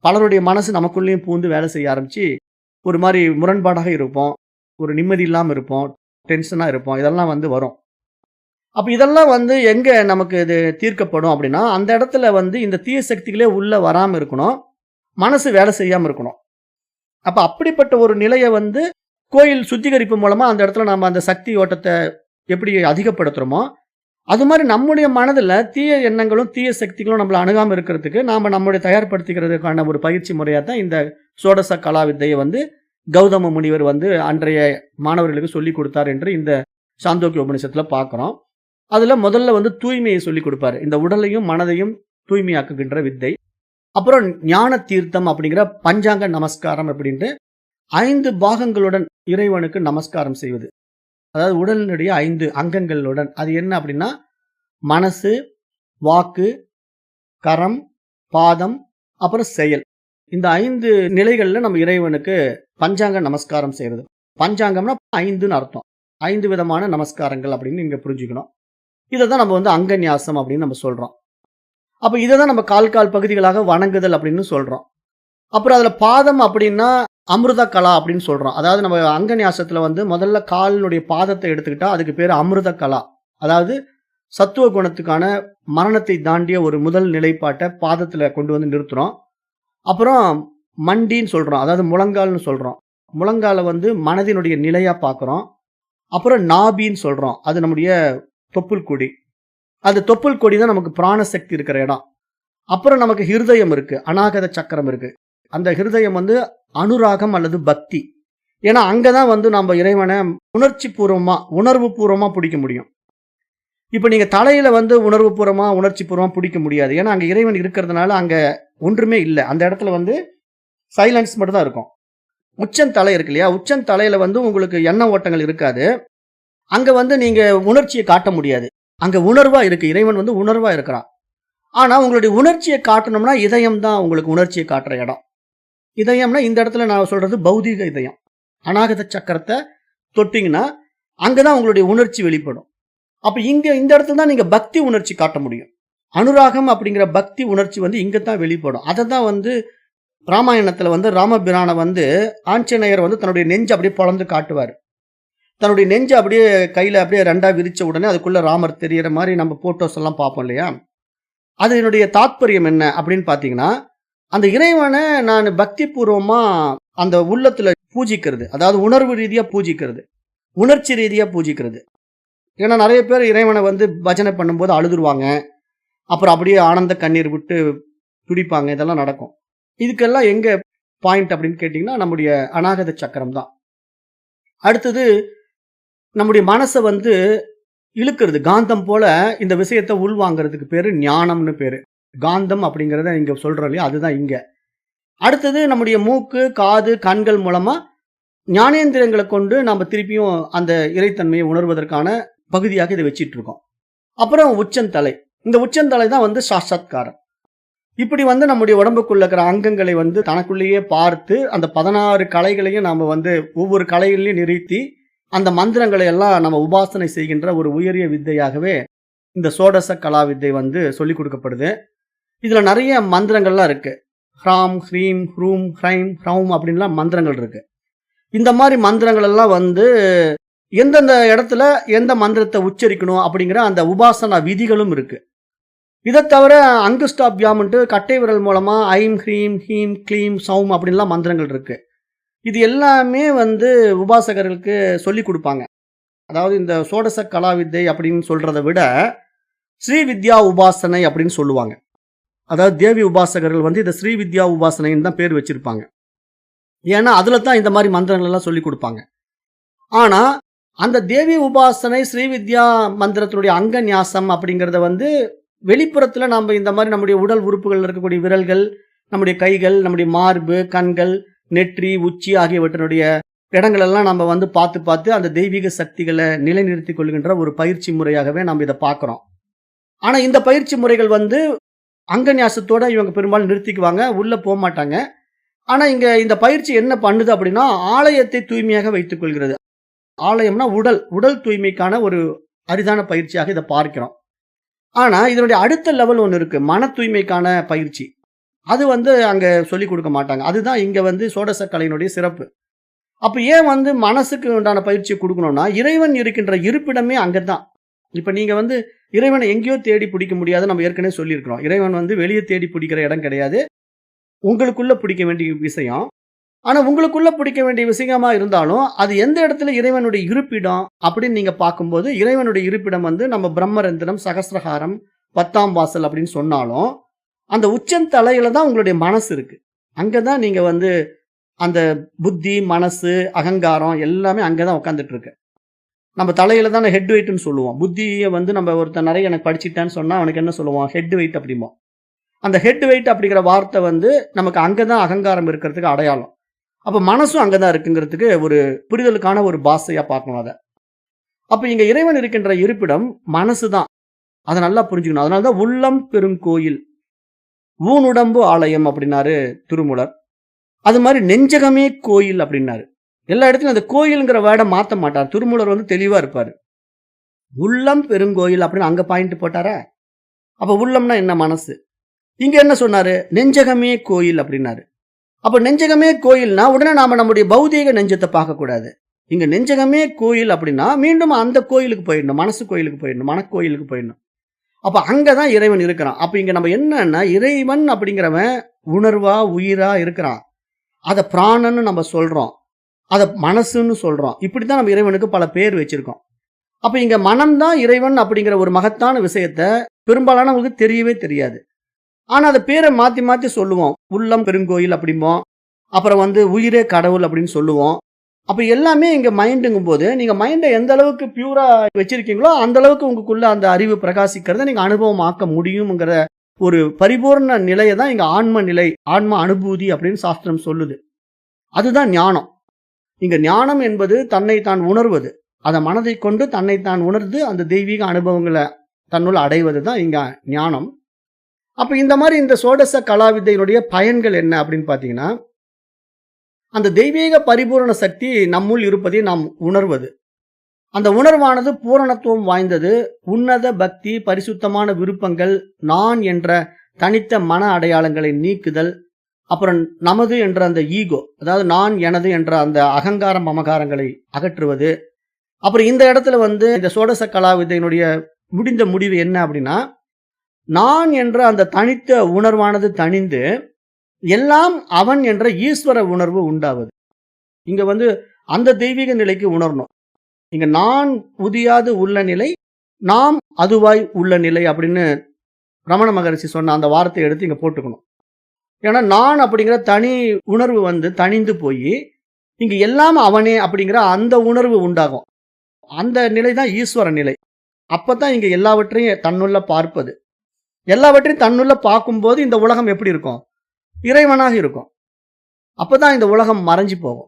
பலருடைய மனசு நமக்குள்ளேயும் பூந்து வேலை செய்ய ஆரம்பிச்சு, ஒரு மாரி முரண்பாடாக இருப்போம். ஒரு நிம்மதி இல்லாம இருப்போம். டென்ஷனா இருப்போம். இதெல்லாம் வந்து வரும். அப்ப இதெல்லாம் வந்து எங்க நமக்கு இது தீர்க்கப்படும் அப்படின்னா, அந்த இடத்துல வந்து இந்த தீய சக்திகளே உள்ள வராம இருக்கணும். மனசு வேலை செய்யாம இருக்கணும். அப்ப அப்படிப்பட்ட ஒரு நிலைய வந்து கோயில் சுத்திகரிப்பு மூலமா அந்த இடத்துல நம்ம அந்த சக்தி ஓட்டத்த எப்படி அதிகப்படுத்துறோமோ, அது மாரி நம்முடைய மனதுல தீய எண்ணங்களும், தீய சக்திகளும் நம்மள அணுகாம இருக்கிறதுக்கு நாம நம்முடைய தயார்படுத்திக்கிறதுக்கான ஒரு பயிற்சி முறையா தான் இந்த சோடச கலா வித்தைய வந்து கௌதம முனிவர் வந்து அன்றைய மாணவர்களுக்கு சொல்லிக் கொடுத்தார் என்று இந்த சாந்தோக்கிய உபநிஷத்துல பார்க்கிறோம். அதுல முதல்ல வந்து தூய்மையை சொல்லிக் கொடுப்பாரு. இந்த உடலையும், மனதையும் தூய்மையாக்குகின்ற வித்தை. அப்புறம் ஞான தீர்த்தம் அப்படிங்கிற பஞ்சாங்க நமஸ்காரம் அப்படின்ட்டு 5 பாகங்களுடன் இறைவனுக்கு நமஸ்காரம் செய்வது. அதாவது உடலினுடைய 5 அங்கங்களுடன். அது என்ன அப்படின்னா, மனசு, வாக்கு, கரம், பாதம், அப்புறம் செயல். இந்த 5 நிலைகள்ல நம்ம இறைவனுக்கு பஞ்சாங்க நமஸ்காரம் செய்யறது. பஞ்சாங்கம்னா 5ன்னு அர்த்தம். 5 விதமான நமஸ்காரங்கள் அப்படின்னு நீங்க புரிஞ்சுக்கணும். இத தான் நம்ம வந்து அங்கநியாசம் அப்படின்னு நம்ம சொல்றோம். அப்ப இத தான் நம்ம கால் பகுதிகளாக வணங்குதல் அப்படின்னு சொல்றோம். அப்புறம் அதுல பாதம் அப்படின்னா அமிர்த கலா அப்படின்னு சொல்றோம். அதாவது நம்ம அங்கநியாசத்துல வந்து முதல்ல காலினுடைய பாதத்தை எடுத்துக்கிட்டா அதுக்கு பேரு அமிர்த கலா. அதாவது சத்துவ குணத்துக்கான மரணத்தை தாண்டிய ஒரு முதல் நிலைப்பாட்டை பாதத்துல கொண்டு வந்து நிறுத்துறோம். அப்புறம் மண்டின்னு சொல்றோம். அதாவது முழங்கால்னு சொல்றோம். முழங்கால வந்து மனதினுடைய நிலையா பார்க்கிறோம். அப்புறம் நாபின்னு சொல்றோம். அது நம்முடைய தொப்புள் கொடி. அது தொப்புள் கொடி தான் நமக்கு பிராணசக்தி இருக்கிற இடம். அப்புறம் நமக்கு ஹிருதயம் இருக்கு. அநாகத சக்கரம் இருக்கு. அந்த ஹிருதயம் வந்து அனுராகம் அல்லது பக்தி. ஏன்னா அங்கதான் வந்து நம்ம இறைவனை உணர்வு பூர்வமா பிடிக்க முடியும். இப்ப நீங்க தலையில வந்து உணர்ச்சி பூர்வமா பிடிக்க முடியாது. ஏன்னா அங்க இறைவன் இருக்கிறதுனால அங்க ஒன்றுமே இல்லை. அந்த இடத்துல வந்து சைலன்ஸ் மட்டும் தான் இருக்கும். உச்சந்தலை இருக்கு இல்லையா? உச்சந்தலையில வந்து உங்களுக்கு எண்ண ஓட்டங்கள் இருக்காது. அங்க வந்து நீங்க உணர்ச்சியை காட்ட முடியாது. அங்க உணர்வா இருக்கு. இறைவன் வந்து உணர்வா இருக்கிறான். ஆனா உங்களுடைய உணர்ச்சியை காட்டணும்னா இதயம் தான் உங்களுக்கு உணர்ச்சியை காட்டுற இடம். இதயம்னா இந்த இடத்துல நான் சொல்றது பௌதீக இதயம். அநாகத சக்கரத்தை தொட்டிங்கன்னா அங்கதான் உங்களுடைய உணர்ச்சி வெளிப்படும். அப்ப இந்த இடத்துல தான் நீங்க பக்தி உணர்ச்சி காட்ட முடியும். அனுராகம் அப்படிங்கிற பக்தி உணர்ச்சி வந்து இங்க தான் வெளிப்படும். அதை தான் வந்து ராமாயணத்துல வந்து ராமபிரானை வந்து ஆஞ்சநேயர் வந்து தன்னுடைய நெஞ்சை அப்படியே பொளந்து காட்டுவார். தன்னுடைய நெஞ்சை அப்படியே கையில அப்படியே 2ஆ விரிச்ச உடனே அதுக்குள்ள ராமர் தெரியற மாதிரி நம்ம போட்டோஸ் எல்லாம் பார்ப்போம் இல்லையா? அது என்னுடைய தாத்பரியம் என்ன அப்படின்னு பார்த்தீங்கன்னா, அந்த இறைவனை நான் பக்தி பூர்வமா அந்த உள்ளத்துல பூஜிக்கிறது. அதாவது உணர்வு ரீதியா பூஜிக்கிறது. உணர்ச்சி ரீதியா பூஜிக்கிறது. ஏன்னா நிறைய பேர் இறைவனை வந்து பஜனை பண்ணும்போது அழுதுருவாங்க. அப்புறம் அப்படியே ஆனந்த கண்ணீர் விட்டு துடிப்பாங்க. இதெல்லாம் நடக்கும். இதுக்கெல்லாம் எங்க பாயிண்ட் அப்படின்னு கேட்டீங்கன்னா, நம்முடைய அநாகத சக்கரம் தான். அடுத்தது நம்முடைய மனசை வந்து இழுக்கிறது. காந்தம் போல இந்த விஷயத்தை உள்வாங்கிறதுக்கு பேரு ஞானம்னு பேரு. காந்தம் அப்படிங்கிறத இங்க சொல்றோம் இல்லையா? அதுதான் இங்க. அடுத்தது நம்முடைய மூக்கு, காது, கண்கள் மூலமா ஞானேந்திரியங்களை கொண்டு நாம திருப்பியும் அந்த இறைத்தன்மையை உணர்வதற்கான பகுதியாக இதை வச்சிட்டு இருக்கோம். அப்புறம் உச்சந்தலை. இந்த உச்சந்தலை தான் வந்து சாட்சாத்காரம். இப்படி வந்து நம்முடைய உடம்புக்குள்ள இருக்கிற அங்கங்களை வந்து தனக்குள்ளேயே பார்த்து அந்த 16 கலைகளையும் நாம வந்து ஒவ்வொரு கலைகளையும் நிறுத்தி அந்த மந்திரங்களை எல்லாம் நம்ம உபாசனை செய்கின்ற ஒரு உயரிய வித்தையாகவே இந்த சோடச கலா வித்தை வந்து சொல்லிக் கொடுக்கப்படுது. இதுல நிறைய மந்திரங்கள்லாம் இருக்கு. ஹ்ராம், ஹ்ரீம், ஹ்ரூம், ஹ்ரைம், ஹ்ரௌம் அப்படின்லாம் மந்திரங்கள் இருக்கு. இந்த மாதிரி மந்திரங்கள் எல்லாம் வந்து எந்தெந்த இடத்துல எந்த மந்திரத்தை உச்சரிக்கணும் அப்படிங்கிற அந்த உபாசனா விதிகளும் இருக்கு. இதை தவிர அங்குஸ்டாபியாம்ன்ட்டு கட்டை விரல் மூலமா ஐம், ஹ்ரீம், ஹீம், க்ளீம், சௌம் அப்படின்லாம் மந்திரங்கள் இருக்கு. இது எல்லாமே வந்து உபாசகர்களுக்கு சொல்லி கொடுப்பாங்க. அதாவது இந்த சோடச கலா வித்தை அப்படின்னு சொல்றதை விட ஸ்ரீ வித்யா உபாசனை அப்படின்னு சொல்லுவாங்க. அதாவது தேவி உபாசகர்கள் வந்து இந்த ஸ்ரீ வித்யா உபாசனைன்னு தான் பேர் வச்சிருப்பாங்க. ஏன்னா அதுல தான் இந்த மாதிரி மந்திரங்கள் எல்லாம் சொல்லி கொடுப்பாங்க. ஆனா அந்த தேவி உபாசனை ஸ்ரீ வித்யா மந்திரத்தினுடைய அங்க ஞாசம் அப்படிங்கிறத வந்து வெளிப்புறத்துல நம்ம இந்த மாதிரி நம்முடைய உடல் உறுப்புகள் இருக்கக்கூடிய விரல்கள், நம்முடைய கைகள், நம்முடைய மார்பு, கண்கள், நெற்றி, உச்சி ஆகியவற்றினுடைய இடங்கள் எல்லாம் நம்ம வந்து பார்த்து பார்த்து அந்த தெய்வீக சக்திகளை நிலைநிறுத்திக் கொள்கின்ற ஒரு பயிற்சி முறையாகவே நம்ம இதை பார்க்கிறோம். ஆனா இந்த பயிற்சி முறைகள் வந்து அங்கநியாசத்தோட இவங்க பெரும்பாலும் நிறுத்திக்குவாங்க, உள்ள போக மாட்டாங்க. ஆனா இங்க இந்த பயிற்சி என்ன பண்ணுது அப்படின்னா, ஆலயத்தை தூய்மையாக வைத்துக் கொள்கிறது. ஆலயம்னா உடல் தூய்மைக்கான ஒரு அரிதான பயிற்சியாக இதை பார்க்கிறோம். ஆனா இதனுடைய அடுத்த லெவல் ஒன்று இருக்கு, மன தூய்மைக்கான பயிற்சி. அது வந்து அங்க சொல்லிக் கொடுக்க மாட்டாங்க. அதுதான் இங்க வந்து சோடச கலையினுடைய சிறப்பு. அப்ப ஏன் வந்து மனசுக்கு உண்டான பயிற்சியை கொடுக்கணும்னா, இறைவன் இருக்கின்ற இருப்பிடமே அங்கதான். இப்ப நீங்க வந்து இறைவனை எங்கேயோ தேடி பிடிக்க முடியாது, நம்ம ஏற்கனவே சொல்லியிருக்கிறோம். இறைவன் வந்து வெளியே தேடி பிடிக்கிற இடம் கிடையாது, உங்களுக்குள்ள பிடிக்க வேண்டிய விஷயம். ஆனா உங்களுக்குள்ள பிடிக்க வேண்டிய விஷயமா இருந்தாலும் அது எந்த இடத்துல இறைவனுடைய இருப்பிடம் அப்படின்னு நீங்க பார்க்கும்போது, இறைவனுடைய இருப்பிடம் வந்து நம்ம பிரம்மரந்திரம், சகஸ்ரஹாரம், 10ஆம் வாசல் அப்படின்னு சொன்னாலும் அந்த உச்சந்தலையில தான் உங்களுடைய மனசு இருக்கு. அங்கதான் நீங்க வந்து அந்த புத்தி, மனசு, அகங்காரம் எல்லாமே அங்கதான் உட்காந்துட்டு இருக்கு. நம்ம தலையில தானே ஹெட் வெயிட்னு சொல்லுவோம். புத்தியை வந்து நம்ம ஒருத்தர் நிறைய எனக்கு படிச்சுட்டான்னு சொன்னா அவனுக்கு என்ன சொல்லுவோம்? ஹெட் வெயிட் அப்படிம்போம். அந்த ஹெட் வெயிட் அப்படிங்கிற வார்த்தை வந்து நமக்கு அங்கதான் அகங்காரம் இருக்கிறதுக்கு அடையாளம். அப்ப மனசும் அங்கதான் இருக்குங்கிறதுக்கு ஒரு புரிதலுக்கான ஒரு பாஷையா பார்க்கணும் அதை. அப்ப இங்க இறைவன் இருக்கின்ற இருப்பிடம் மனசு தான். அதை நல்லா புரிஞ்சுக்கணும். அதனாலதான் உள்ளம் பெருங்கோயில், ஊனுடம்பு ஆலயம் அப்படின்னாரு திருமூலர். அது மாதிரி நெஞ்சகமே கோயில் அப்படின்னாரு. எல்லா இடத்துலையும் அந்த கோயில்ங்கிற வேர்டை மாற்ற மாட்டார். திருமூலர் வந்து தெளிவா இருப்பாரு. உள்ளம் பெருங்கோயில் அப்படின்னு அங்க பாயிண்ட் போட்டாரா? அப்ப உள்ளம்னா என்ன? மனசு. இங்க என்ன சொன்னாரு? நெஞ்சகமே கோயில் அப்படின்னாரு. அப்ப நெஞ்சகமே கோயில்னா உடனே நாம நம்முடைய பௌதீக நெஞ்சத்தை பார்க்க கூடாது. இங்க நெஞ்சகமே கோயில் அப்படின்னா மீண்டும் அந்த கோயிலுக்கு போயிடணும், மனசு கோயிலுக்கு போயிடணும், மனக்கோயிலுக்கு போயிடணும். அப்ப அங்கதான் இறைவன் இருக்கிறான். அப்ப இங்க நம்ம என்னன்னா, இறைவன் அப்படிங்கிறவன் உணர்வா உயிரா இருக்கிறான். அதை பிராணன்னு நம்ம சொல்றோம், அதை மனசுன்னு சொல்றோம். இப்படித்தான் நம்ம இறைவனுக்கு பல பேர் வச்சிருக்கோம். அப்ப இங்க மனம்தான் இறைவன் அப்படிங்கிற ஒரு மகத்தான விஷயத்த பெரும்பாலானவங்களுக்கு தெரியவே தெரியாது. ஆனா அந்த பேரை மாத்தி மாத்தி சொல்லுவோம். உள்ளம் பெருங்கோயில் அப்படிம்போம், அப்புறம் வந்து உயிரே கடவுள் அப்படின்னு சொல்லுவோம். அப்ப எல்லாமே இங்க மைண்டுங்கும் போது நீங்க மைண்டை எந்த அளவுக்கு பியூரா வச்சிருக்கீங்களோ அந்த அளவுக்கு உங்களுக்குள்ள அந்த அறிவு பிரகாசிக்கிறத நீங்க அனுபவமாக்க முடியும்ங்கிற ஒரு பரிபூர்ண நிலையை தான் இங்க ஆன்ம நிலை, ஆன்ம அனுபூதி அப்படின்னு சாஸ்திரம் சொல்லுது. அதுதான் ஞானம். இங்க ஞானம் என்பது தன்னை தான் உணர்வது. அதை மனதை கொண்டு தன்னை தான் உணர்ந்து அந்த தெய்வீக அனுபவங்களை தன்னுள் அடைவது தான் இங்க ஞானம். அப்ப இந்த மாதிரி இந்த சோடச கலாவித்தையினுடைய பயன்கள் என்ன அப்படின்னு பாத்தீங்கன்னா, அந்த தெய்வீக பரிபூரண சக்தி நம்முள் இருப்பதை நாம் உணர்வது. அந்த உணர்வானது பூரணத்துவம் வாய்ந்தது. உன்னத பக்தி, பரிசுத்தமான விருப்பங்கள், நான் என்ற தனித்த மன அடையாளங்களை நீக்குதல், அப்புறம் நமது என்ற அந்த ஈகோ, அதாவது நான், எனது என்ற அந்த அகங்காரம், மமகாரங்களை அகற்றுவது. அப்புறம் இந்த இடத்துல வந்து இந்த சோடச கலா வித்தையினுடைய முடிந்த முடிவு என்ன அப்படின்னா, நான் என்ற அந்த தனித்த உணர்வானது தணிந்து, எல்லாம் அவன் என்ற ஈஸ்வர உணர்வு உண்டாவது. இங்க வந்து அந்த தெய்வீக நிலைக்கு உணரணும். இங்க நான் உதியாது உள்ள நிலை, நாம் அதுவாய் உள்ள நிலை அப்படின்னு ரமண மகரிஷி சொன்ன அந்த வார்த்தையை எடுத்து இங்க போட்டுக்கணும். ஏன்னா நான் அப்படிங்கிற தனி உணர்வு வந்து தணிந்து போய், இங்க எல்லாம் அவனே அப்படிங்கிற அந்த உணர்வு உண்டாகும். அந்த நிலை தான் ஈஸ்வர நிலை. அப்பதான் இங்க எல்லாவற்றையும் தன்னுள்ள பார்ப்பது. எல்லாவற்றையும் தன்னுள்ள பார்க்கும்போது இந்த உலகம் எப்படி இருக்கும்? இறைவனாக இருக்கும். அப்பதான் இந்த உலகம் மறைஞ்சு போகும்.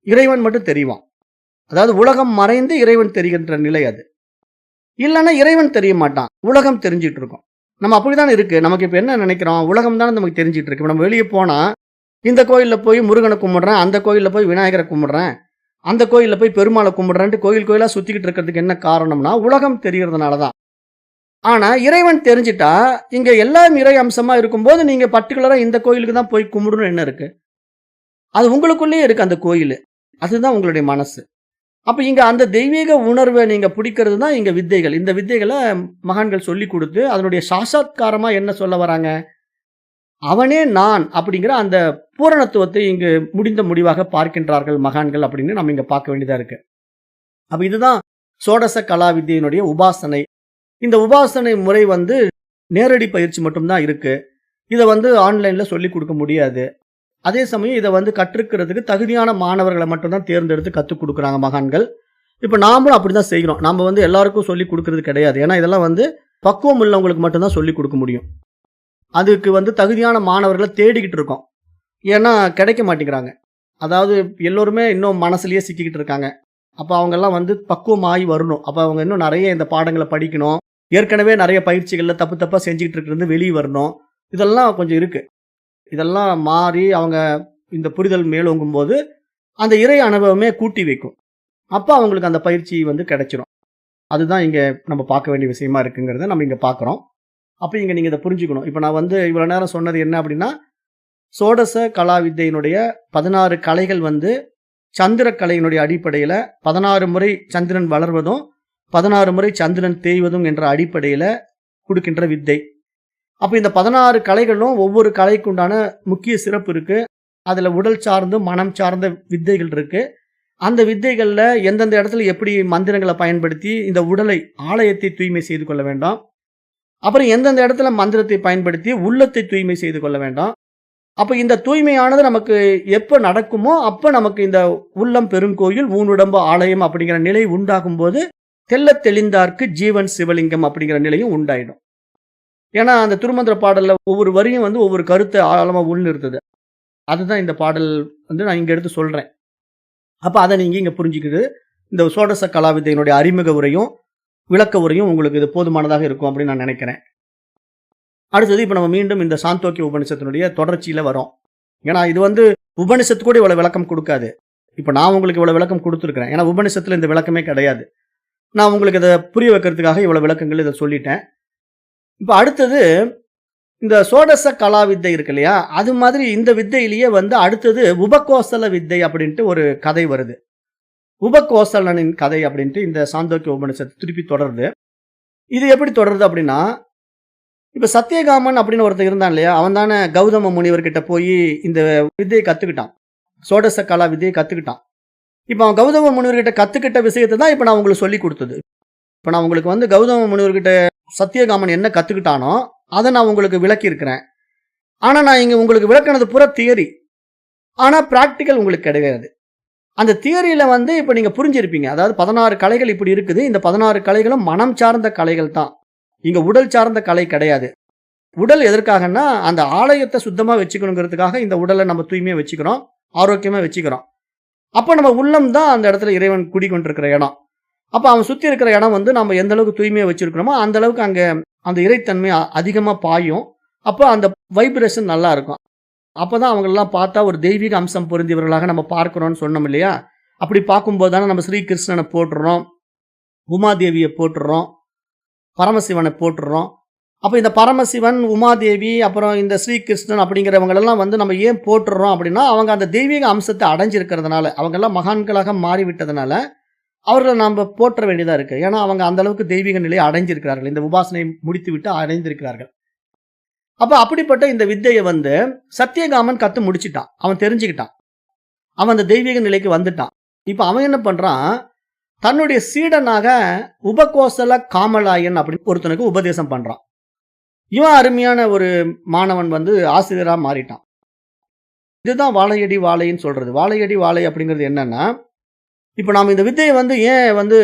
இறைவன் மட்டும் தெரிவான். அதாவது உலகம் மறைந்து இறைவன் தெரிகின்ற நிலை அது. இல்லைன்னா இறைவன் தெரிய மாட்டான். உலகம் தெரிஞ்சிட்டு இருக்கும். நம்ம அப்படிதான் இருக்கு. நமக்கு இப்ப என்ன நினைக்கிறோம்? உலகம் தானே நமக்கு தெரிஞ்சிட்டு இருக்கு. நம்ம வெளியே போனா இந்த கோயில்ல போய் முருகனை கும்பிடுறேன், அந்த கோயில்ல போய் விநாயகரை கும்பிடுறேன், அந்த கோயில்ல போய் பெருமாளை கும்பிடுறேன்ட்டு கோயில் கோயிலா சுத்திக்கிட்டு இருக்கிறதுக்கு என்ன காரணம்னா உலகம் தெரியறதுனால தான். ஆனா இறைவன் தெரிஞ்சிட்டா இங்க எல்லாம் இறை அம்சமா இருக்கும்போது நீங்க பர்டிகுலரா இந்த கோயிலுக்கு தான் போய் கும்பிடணும் என்ன இருக்கு? அது உங்களுக்குள்ளேயே இருக்கு அந்த கோயில். அதுதான் உங்களுடைய மனசு. அப்ப இங்க அந்த தெய்வீக உணர்வை நீங்க பிடிக்கிறது தான் இங்க வித்தைகள். இந்த வித்தைகளை மகான்கள் சொல்லி கொடுத்து அதனுடைய சாட்சாத்காரமா என்ன சொல்ல வராங்க? அவனே நான் அப்படிங்கிற அந்த பூரணத்துவத்தை இங்கு முடிந்த முடிவாக பார்க்கின்றார்கள் மகான்கள் அப்படின்னு நம்ம இங்க பார்க்க வேண்டியதா இருக்கு. அப்ப இதுதான் சோடச கலா வித்தையினுடைய உபாசனை. இந்த உபாசனை முறை வந்து நேரடி பயிற்சி மட்டும்தான் இருக்கு. இதை வந்து ஆன்லைன்ல சொல்லி கொடுக்க முடியாது. அதே சமயம் இதை வந்து கற்றுக்கிறதுக்கு தகுதியான மாணவர்களை மட்டும்தான் தேர்ந்தெடுத்து கற்றுக் கொடுக்குறாங்க மகான்கள். இப்போ நாமளும் அப்படிதான் செய்கிறோம். நம்ம வந்து எல்லாருக்கும் சொல்லி கொடுக்கறது கிடையாது. ஏன்னா இதெல்லாம் வந்து பக்குவம் உள்ளவங்களுக்கு மட்டும்தான் சொல்லி கொடுக்க முடியும். அதுக்கு வந்து தகுதியான மாணவர்களை தேடிக்கிட்டு இருக்கோம். ஏன்னா கிடைக்க மாட்டேங்கிறாங்க. அதாவது எல்லோருமே இன்னும் மனசுலயே சிக்கிக்கிட்டு இருக்காங்க. அப்போ அவங்கெல்லாம் வந்து பக்குவமாகி வரணும். அப்போ அவங்க இன்னும் நிறைய இந்த பாடங்களை படிக்கணும். ஏற்கனவே நிறைய பயிற்சிகளில் தப்பு தப்பாக செஞ்சுக்கிட்டு இருக்கிறது வெளியே வரணும். இதெல்லாம் கொஞ்சம் இருக்கு. இதெல்லாம் மாறி அவங்க இந்த புரிதல் மேலோங்கும் போது அந்த இறை அனுபவமே கூட்டி வைக்கும். அப்போ அவங்களுக்கு அந்த பயிற்சி வந்து கிடைச்சிரும். அதுதான் இங்கே நம்ம பார்க்க வேண்டிய விஷயமா இருக்குங்கிறத நம்ம இங்கே பார்க்குறோம். அப்போ இங்கே நீங்கள் இதை புரிஞ்சுக்கணும். இப்போ நான் வந்து இவ்வளோ நேரம் சொன்னது என்ன அப்படின்னா, சோடச கலா வித்தையினுடைய 16 கலைகள் வந்து சந்திர கலையினுடைய அடிப்படையில் 16 முறை சந்திரன் வளர்வதும் 16 முறை சந்திரன் தேய்வதும் என்ற அடிப்படையில் கொடுக்கின்ற வித்தை. அப்போ இந்த 16 கலைகளும் ஒவ்வொரு கலைக்கு உண்டான முக்கிய சிறப்பு இருக்கு. அதில் உடல் சார்ந்து மனம் சார்ந்த வித்தைகள் இருக்கு. அந்த வித்தைகளில் எந்தெந்த இடத்துல எப்படி மந்திரங்களை பயன்படுத்தி இந்த உடலை ஆலயத்தை தூய்மை செய்து கொள்ள வேண்டாம், அப்புறம் எந்தெந்த இடத்துல மந்திரத்தை பயன்படுத்தி உள்ளத்தை தூய்மை செய்து கொள்ள வேண்டாம். அப்போ இந்த தூய்மையானது நமக்கு எப்போ நடக்குமோ அப்போ நமக்கு இந்த உள்ளம் பெருங்கோயில் ஊனுடம்பு ஆலயம் அப்படிங்கிற நிலை உண்டாகும் போது தெள்ளத் தெளிந்தார்க்கு ஜீவன் சிவலிங்கம் அப்படிங்கிற நிலையும் உண்டாயிடும். ஏன்னா அந்த திருமந்திர பாடல்ல ஒவ்வொரு வரியும் வந்து ஒவ்வொரு கருத்தை ஆழமா உள்நிறுத்துது. அதுதான் இந்த பாடல் வந்து நான் இங்க எடுத்து சொல்றேன். அப்ப அதை நீங்க இங்க புரிஞ்சுக்கிட்டு இந்த சோடச கலாவித்தையினுடைய அறிமுக உரையும் விளக்க உரையும் உங்களுக்கு இது போதுமானதாக இருக்கும் அப்படின்னு நான் நினைக்கிறேன். அடுத்தது இப்ப நம்ம மீண்டும் இந்த சாந்தோக்கிய உபனிஷத்தினுடைய தொடர்ச்சியில வரோம். ஏன்னா இது வந்து உபனிஷத்து கூட இவ்வளவு விளக்கம் கொடுக்காது. இப்ப நான் உங்களுக்கு இவ்வளவு விளக்கம் கொடுத்துருக்கிறேன். ஏன்னா உபனிஷத்துல இந்த விளக்கமே கிடையாது. நான் உங்களுக்கு இதை புரிய வைக்கிறதுக்காக இவ்வளவு விளக்கங்கள் இதை சொல்லிட்டேன். இப்ப அடுத்தது இந்த சோடச கலா வித்தை இருக்கு இல்லையா, அது மாதிரி இந்த வித்தையிலேயே வந்து அடுத்தது உபகோசல வித்தை அப்படின்ட்டு ஒரு கதை வருது. உபகோசலனின் கதை அப்படின்ட்டு இந்த சாந்தோக்கிய உபனிஷத்து திருப்பி தொடருது. இது எப்படி தொடருது அப்படின்னா, இப்ப சத்தியகாமன் அப்படின்னு ஒருத்தர் இருந்தான் இல்லையா, அவன் தானே கௌதம முனிவர்கிட்ட போய் இந்த வித்தையை கத்துக்கிட்டான். சோடச கலா வித்தையை கத்துக்கிட்டான். இப்ப அவன் கௌதம முனிவர்கிட்ட கத்துக்கிட்ட விஷயத்தை தான் இப்ப நான் உங்களுக்கு சொல்லி கொடுத்தது. இப்ப நான் உங்களுக்கு வந்து கௌதம முனிவர்கிட்ட சத்தியகாமன் என்ன கத்துக்கிட்டானோ அதை நான் உங்களுக்கு விளக்கி இருக்கிறேன். ஆனா நான் இங்க உங்களுக்கு விளக்கினது பூரா தியரி. ஆனா பிராக்டிக்கல் உங்களுக்கு கிடையாது. அந்த தியரியில வந்து இப்ப நீங்க புரிஞ்சிருப்பீங்க. அதாவது 16 கலைகள் இப்படி இருக்குது. இந்த 16 கலைகளும் மனம் சார்ந்த கலைகள் தான். இங்க உடல் சார்ந்த கலை கிடையாது. உடல் எதற்காகன்னா அந்த ஆலயத்தை சுத்தமா வச்சுக்கணுங்கிறதுக்காக இந்த உடலை நம்ம தூய்மையா வச்சுக்கிறோம், ஆரோக்கியமா வச்சுக்கிறோம். அப்ப நம்ம உள்ளம் தான் அந்த இடத்துல இறைவன் குடிக்கொண்டிருக்கிற இடம். அப்ப அவன் சுத்தி இருக்கிற இடம் வந்து நம்ம எந்த அளவுக்கு தூய்மையா வச்சிருக்கிறோமோ அந்த அளவுக்கு அங்க அந்த இறைத்தன்மை அதிகமா பாயும். அப்போ அந்த வைப்ரேஷன் நல்லா இருக்கும். அப்பதான் அவங்களெல்லாம் பார்த்தா ஒரு தெய்வீக அம்சம் பொருந்தியவர்களாக நம்ம பார்க்கிறோம்னு சொன்னோம் இல்லையா. அப்படி பார்க்கும்போது தானே நம்ம ஸ்ரீகிருஷ்ணனை போட்டுறோம், உமாதேவியை போட்டுடுறோம், பரமசிவனை போட்டுடுறோம். அப்போ இந்த பரமசிவன், உமாதேவி, அப்புறம் இந்த ஸ்ரீகிருஷ்ணன் அப்படிங்கிறவங்களெல்லாம் வந்து நம்ம ஏன் போட்டுடுறோம் அப்படின்னா, அவங்க அந்த தெய்வீக அம்சத்தை அடைஞ்சிருக்கிறதுனால, அவங்கெல்லாம் மகான்களாக மாறிவிட்டதுனால அவர்களை நாம் போற்ற வேண்டியதாக இருக்குது. ஏன்னா அவங்க அந்த அளவுக்கு தெய்வீக நிலையை அடைஞ்சிருக்கிறார்கள், இந்த உபாசனை முடித்து விட்டு அடைந்திருக்கிறார்கள். அப்போ அப்படிப்பட்ட இந்த வித்தையை வந்து சத்தியகாமன் கற்று முடிச்சிட்டான், அவன் தெரிஞ்சுக்கிட்டான், அவன் அந்த தெய்வீக நிலைக்கு வந்துட்டான். இப்போ அவன் என்ன பண்ணுறான், தன்னுடைய சீடனாக உபகோசல காமலாயன் அப்படின்னு ஒருத்தனுக்கு உபதேசம் பண்ணுறான். இவன் அருமையான ஒரு மாணவன் வந்து ஆசிரியராக மாறிட்டான். இதுதான் வாழையடி வாழைன்னு சொல்கிறது. வாழையடி வாழை அப்படிங்கிறது என்னன்னா, இப்போ நாம் இந்த வித்தையை வந்து ஏன் வந்து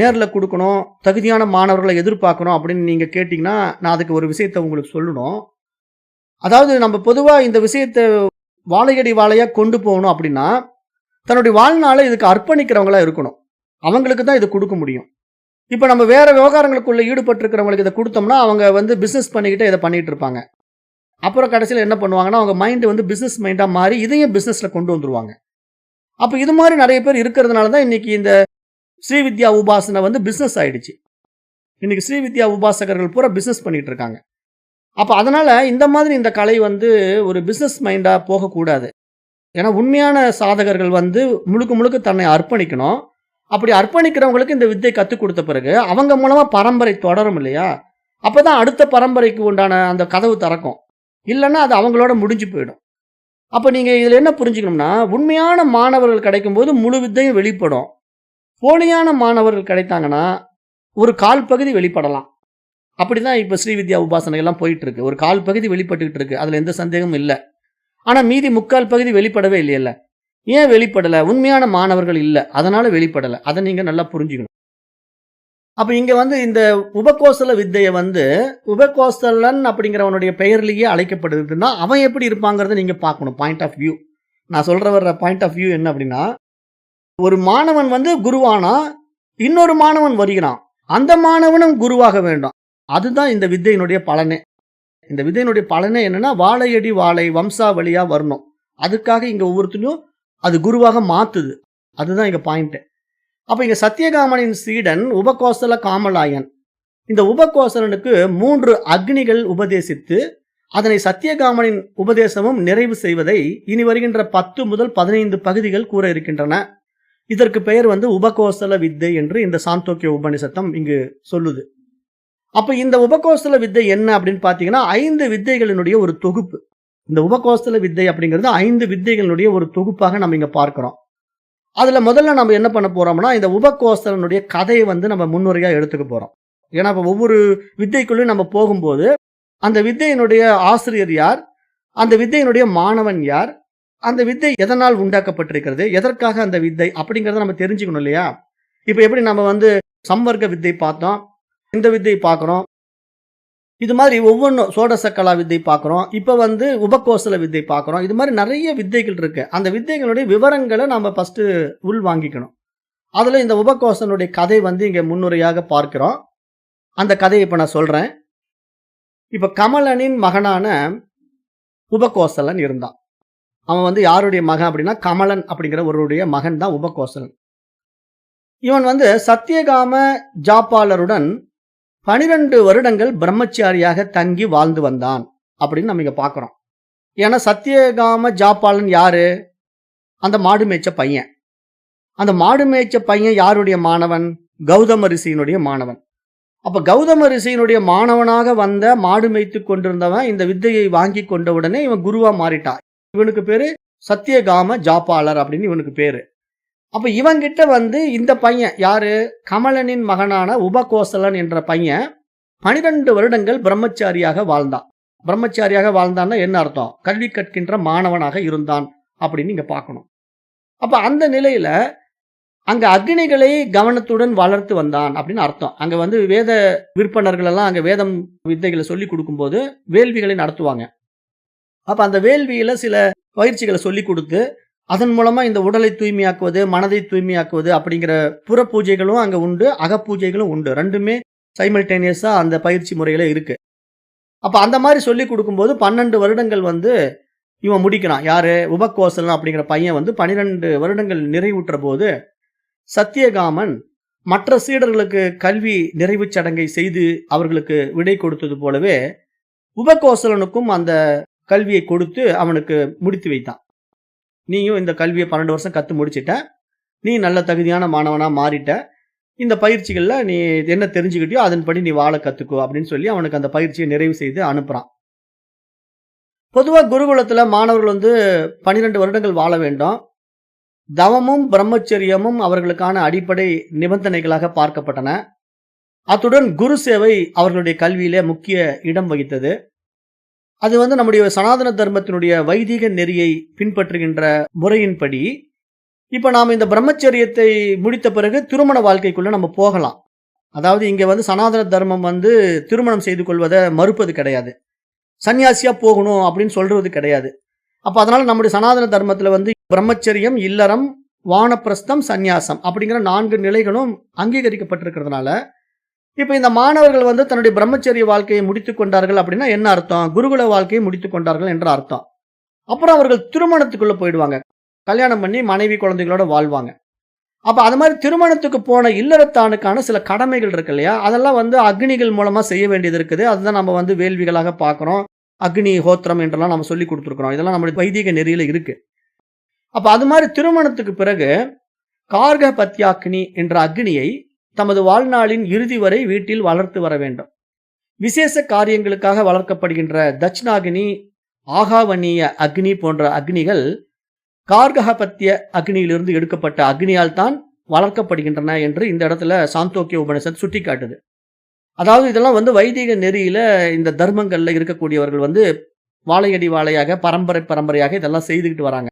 நேரில் கொடுக்கணும், தகுதியான மாணவர்களை எதிர்பார்க்கணும் அப்படின்னு நீங்கள் கேட்டிங்கன்னா, நான் அதுக்கு ஒரு விஷயத்தை உங்களுக்கு சொல்லணும். அதாவது நம்ம பொதுவாக இந்த விஷயத்தை வாழையடி வாழையாக கொண்டு போகணும் அப்படின்னா, தன்னுடைய வாழ்நாளை இதுக்கு அர்ப்பணிக்கிறவங்களா இருக்கணும். அவங்களுக்கு தான் இதை கொடுக்க முடியும். இப்போ நம்ம வேறு விவகாரங்களுக்குள்ளே ஈடுபட்டிருக்கிறவங்களுக்கு இதை கொடுத்தோம்னா, அவங்க வந்து பிஸ்னஸ் பண்ணிக்கிட்டே இதை பண்ணிகிட்டு இருப்பாங்க. அப்புறம் கடைசியில் என்ன பண்ணுவாங்கன்னா, அவங்க மைண்டு வந்து பிஸ்னஸ் மைண்டாக மாறி இதையும் பிஸ்னஸில் கொண்டு வந்துருவாங்க. அப்போ இது மாதிரி நிறைய பேர் இருக்கிறதுனால தான் இன்றைக்கி இந்த ஸ்ரீவித்யா உபாசனை வந்து பிஸ்னஸ் ஆகிடுச்சு. இன்றைக்கி ஸ்ரீவித்யா உபாசகர்கள் பூரா பிஸ்னஸ் பண்ணிகிட்டு இருக்காங்க. அப்போ அதனால் இந்த மாதிரி இந்த கலை வந்து ஒரு பிஸ்னஸ் மைண்டாக போகக்கூடாது. ஏன்னா உண்மையான சாதகர்கள் வந்து முழுக்க முழுக்க தன்னை அர்ப்பணிக்கணும். அப்படி அர்ப்பணிக்கிறவங்களுக்கு இந்த வித்தை கற்றுக் கொடுத்த பிறகு அவங்க மூலமாக பரம்பரை தொடரும் இல்லையா, அப்போ தான் அடுத்த பரம்பரைக்கு உண்டான அந்த கதவு திறக்கும். இல்லைன்னா அது அவங்களோட முடிஞ்சு போயிடும். அப்போ நீங்கள் இதில் என்ன புரிஞ்சுக்கணும்னா, உண்மையான மாணவர்கள் கிடைக்கும்போது முழு வித்தையும் வெளிப்படும். போலியான மாணவர்கள் கிடைத்தாங்கன்னா ஒரு கால் பகுதி வெளிப்படலாம். அப்படி தான் இப்போ ஸ்ரீவித்யா உபாசனைகள்லாம் போயிட்டுருக்கு. ஒரு கால் பகுதி வெளிப்பட்டுக்கிட்டு இருக்கு, அதில் எந்த சந்தேகமும் இல்லை. ஆனால் மீதி முக்கால் பகுதி வெளிப்படவே இல்லையல்ல. ஏன் வெளிப்படலை? உண்மையான மாணவர்கள் இல்லை, அதனால் வெளிப்படலை. அதை நீங்கள் நல்லா புரிஞ்சுக்கணும். அப்போ இங்கே வந்து இந்த உபகோசல வித்தையை வந்து உபகோசலன் அப்படிங்கிறவனுடைய பெயர்லேயே அழைக்கப்படுதுன்னா அவன் எப்படி இருப்பாங்கிறத நீங்கள் பார்க்கணும். பாயிண்ட் ஆஃப் வியூ, நான் சொல்கிற வர்ற பாயிண்ட் ஆஃப் வியூ என்ன அப்படின்னா, ஒரு மாணவன் வந்து குருவானா இன்னொரு மாணவன் வருகிறான், அந்த மாணவனும் குருவாக வேண்டும். அதுதான் இந்த வித்தையினுடைய பலனே. இந்த வித்தையினுடைய பலனே என்னன்னா, வாழையடி வாழை வம்சாவளியாக வரணும். அதுக்காக இங்கே ஒவ்வொருத்தரும் அது குருவாக மாற்றுது. அதுதான் இங்கே பாயிண்ட்டு. அப்போ இங்கே சத்தியகாமனின் சீடன் உபகோசல காமலாயன். இந்த உபகோசலனுக்கு 3 அக்னிகள் உபதேசித்து அதனை சத்தியகாமனின் உபதேசமும் நிறைவு செய்வதை இனி வருகின்ற 10 முதல் 15 பகுதிகள் கூற இருக்கின்றன. இதற்கு பெயர் வந்து உபகோசல வித்தை என்று இந்த சாந்தோக்கிய உபநிஷத்தம் இங்கு சொல்லுது. அப்போ இந்த உபகோசல வித்தை என்ன அப்படின்னு பார்த்தீங்கன்னா, 5 வித்தைகளினுடைய ஒரு தொகுப்பு. இந்த உபகோசல வித்தை அப்படிங்கிறது 5 வித்தைகளினுடைய ஒரு தொகுப்பாக நம்ம இங்கே பார்க்கிறோம். அதில் முதல்ல நம்ம என்ன பண்ண போகிறோம்னா, இந்த உபகோசலனுடைய கதையை வந்து நம்ம முன்னுரையாக எடுத்துக்க போகிறோம். ஏன்னா இப்போ ஒவ்வொரு வித்தைக்குள்ளும் நம்ம போகும்போது அந்த வித்தையினுடைய ஆசிரியர் யார், அந்த வித்தையினுடைய மாணவன் யார், அந்த வித்தை எதனால் உண்டாக்கப்பட்டிருக்கிறது, எதற்காக அந்த வித்தை அப்படிங்கிறத நம்ம தெரிஞ்சுக்கணும் இல்லையா. இப்போ எப்படி நம்ம வந்து சம்வர்க்க வித்தை பார்த்தோம், இந்த வித்தை பார்க்குறோம், இது மாதிரி ஒவ்வொன்றும் சோடசக்கலா வித்தை பார்க்குறோம், இப்போ வந்து உபகோசல வித்தை பார்க்குறோம். இது மாதிரி நிறைய வித்தைகள் இருக்குது. அந்த வித்தைகளுடைய விவரங்களை நம்ம ஃபஸ்ட்டு உள் வாங்கிக்கணும். அதில் இந்த உபகோசலனுடைய கதை வந்து இங்கே முன்னுரையாக பார்க்கிறோம். அந்த கதையை இப்போ நான் சொல்கிறேன். இப்போ கமலனின் மகனான உபகோசலன் இருந்தான். அவன் வந்து யாருடைய மகன் அப்படின்னா, கமலன் அப்படிங்கிற ஒருவருடைய மகன் தான் உபகோசலன். இவன் வந்து சத்தியகாம ஜாபாலருடன் 12 வருடங்கள் பிரம்மச்சாரியாக தங்கி வாழ்ந்து வந்தான் அப்படின்னு நம்ம இங்கே பார்க்குறோம். ஏன்னா சத்தியகாம ஜாபாலன் யாரு? அந்த மாடு மேய்ச்ச பையன். அந்த மாடு மேய்ச்ச பையன் யாருடைய மாணவன்? கௌதம ரிஷியினுடைய மாணவன். அப்போ கௌதம ரிஷியினுடைய மாணவனாக வந்த மாடு மேய்த்து கொண்டிருந்தவன் இந்த வித்தையை வாங்கி கொண்ட உடனே இவன் குருவாக மாறிட்டான். இவனுக்கு பேர் சத்தியகாம ஜாபாலர் அப்படின்னு இவனுக்கு பேர். அப்போ இவங்கிட்ட வந்து இந்த பையன் யாரு? கமலனின் மகனான உபகோசலன் என்ற பையன் 12 வருடங்கள் பிரம்மச்சாரியாக வாழ்ந்தான். பிரம்மச்சாரியாக வாழ்ந்தான்னா என்ன அர்த்தம்? கல்வி கற்கின்ற மாணவனாக இருந்தான் அப்படின்னு இங்கே பார்க்கணும். அப்போ அந்த நிலையில் அங்கே அக்னிகளை கவனத்துடன் வளர்த்து வந்தான் அப்படின்னு அர்த்தம். அங்கே வந்து வேத விற்பனர்கள் எல்லாம் அங்கே வேதம் வித்தைகளை சொல்லி கொடுக்கும்போது வேள்விகளை நடத்துவாங்க. அப்போ அந்த வேள்வியில் சில பயிற்சிகளை சொல்லி கொடுத்து அதன் மூலமாக இந்த உடலை தூய்மையாக்குவது, மனதை தூய்மையாக்குவது அப்படிங்கிற புற பூஜைகளும் அங்கே உண்டு, அகப்பூஜைகளும் உண்டு. ரெண்டுமே சைமல்டேனியஸாக அந்த பயிற்சி முறையில் இருக்குது. அப்போ அந்த மாதிரி சொல்லி கொடுக்கும்போது 12 வருடங்கள் வந்து இவன் முடிக்கிறான். யார்? உபகோசலன் அப்படிங்கிற பையன் வந்து 12 வருடங்கள் நிறைவுற்ற போது சத்தியகாமன் மற்ற சீடர்களுக்கு கல்வி நிறைவுச் சடங்கை செய்து அவர்களுக்கு விடை கொடுத்தது போலவே உபகோசலனுக்கும் அந்த கல்வியை கொடுத்து அவனுக்கு முடித்து வைத்தான். நீயும் இந்த கல்வியை 12 வருஷம் கத்து முடிச்சிட்ட, நீ நல்ல தகுதியான மாணவனா மாறிட்ட, இந்த பயிற்சிகள்ல நீ என்ன தெரிஞ்சுக்கிட்டியோ அதன்படி நீ வாழ கத்துக்கோ அப்படின்னு சொல்லி அவனுக்கு அந்த பயிற்சியை நிறைவு செய்து அனுப்புறான். பொதுவா குருகுலத்துல மாணவர்கள் 12 வருடங்கள் வாழ வேண்டும். தவமும் பிரம்மச்சரியமும் அவர்களுக்கான அடிப்படை நிபந்தனைகளாக பார்க்கப்பட்டன. அத்துடன் குரு சேவை அவர்களுடைய கல்வியிலே முக்கிய இடம் வகித்தது. அது நம்முடைய சனாதன தர்மத்தினுடைய வைதிக நெறியை பின்பற்றுகின்ற முறையின்படி இப்ப நாம இந்த பிரம்மச்சரியத்தை முடித்த பிறகு திருமண வாழ்க்கைக்குள்ள நம்ம போகலாம். அதாவது இங்க சனாதன தர்மம் திருமணம் செய்து கொள்வதை மறுப்பது கிடையாது. சன்னியாசியா போகணும் அப்படின்னு சொல்றது கிடையாது. அப்ப அதனால நம்முடைய சனாதன தர்மத்துல பிரம்மச்சரியம், இல்லறம், வானப்பிரஸ்தம், சந்நியாசம் அப்படிங்கிற 4 நிலைகளும் அங்கீகரிக்கப்பட்டிருக்கிறதுனால இப்ப இந்த மாணவர்கள் தன்னுடைய பிரம்மச்சரிய வாழ்க்கையை முடித்துக் கொண்டார்கள் அப்படின்னா என்ன அர்த்தம்? குருகுல வாழ்க்கையை முடித்துக் கொண்டார்கள் என்ற அர்த்தம். அப்புறம் அவர்கள் திருமணத்துக்குள்ள போயிடுவாங்க. கல்யாணம் பண்ணி மனைவி குழந்தைகளோட வாழ்வாங்க. அப்ப அது மாதிரி திருமணத்துக்கு போன இல்லறத்தானுக்கான சில கடமைகள் இருக்கு இல்லையா, அதெல்லாம் அக்னிகள் மூலமா செய்ய வேண்டியது இருக்குது. அதுதான் நம்ம வேள்விகளாக பார்க்கிறோம். அக்னி ஹோத்திரம் என்றெல்லாம் நம்ம சொல்லி கொடுத்துருக்கிறோம். இதெல்லாம் நம்முடைய வைதிக நெறியில இருக்கு. அப்ப அது மாதிரி திருமணத்துக்கு பிறகு கார்க பத்யாக்னி என்ற அக்னியை தமது வாழ்நாளின் இறுதி வரை வீட்டில் வளர்த்து வர வேண்டும். விசேஷ காரியங்களுக்காக வளர்க்கப்படுகின்ற தட்சிணாகினி, ஆகாவனிய அக்னி போன்ற அக்னிகள் கார்கபத்திய அக்னியிலிருந்து எடுக்கப்பட்ட அக்னியால் தான் வளர்க்கப்படுகின்றன என்று இந்த இடத்துல சாந்தோக்கிய உபனிஷத் சுட்டி காட்டுது. அதாவது இதெல்லாம் வைதிக நெறியில இந்த தர்மங்கள்ல இருக்கக்கூடியவர்கள் வாழையடி வாழையாக பரம்பரை பரம்பரையாக இதெல்லாம் செய்துக்கிட்டு வராங்க.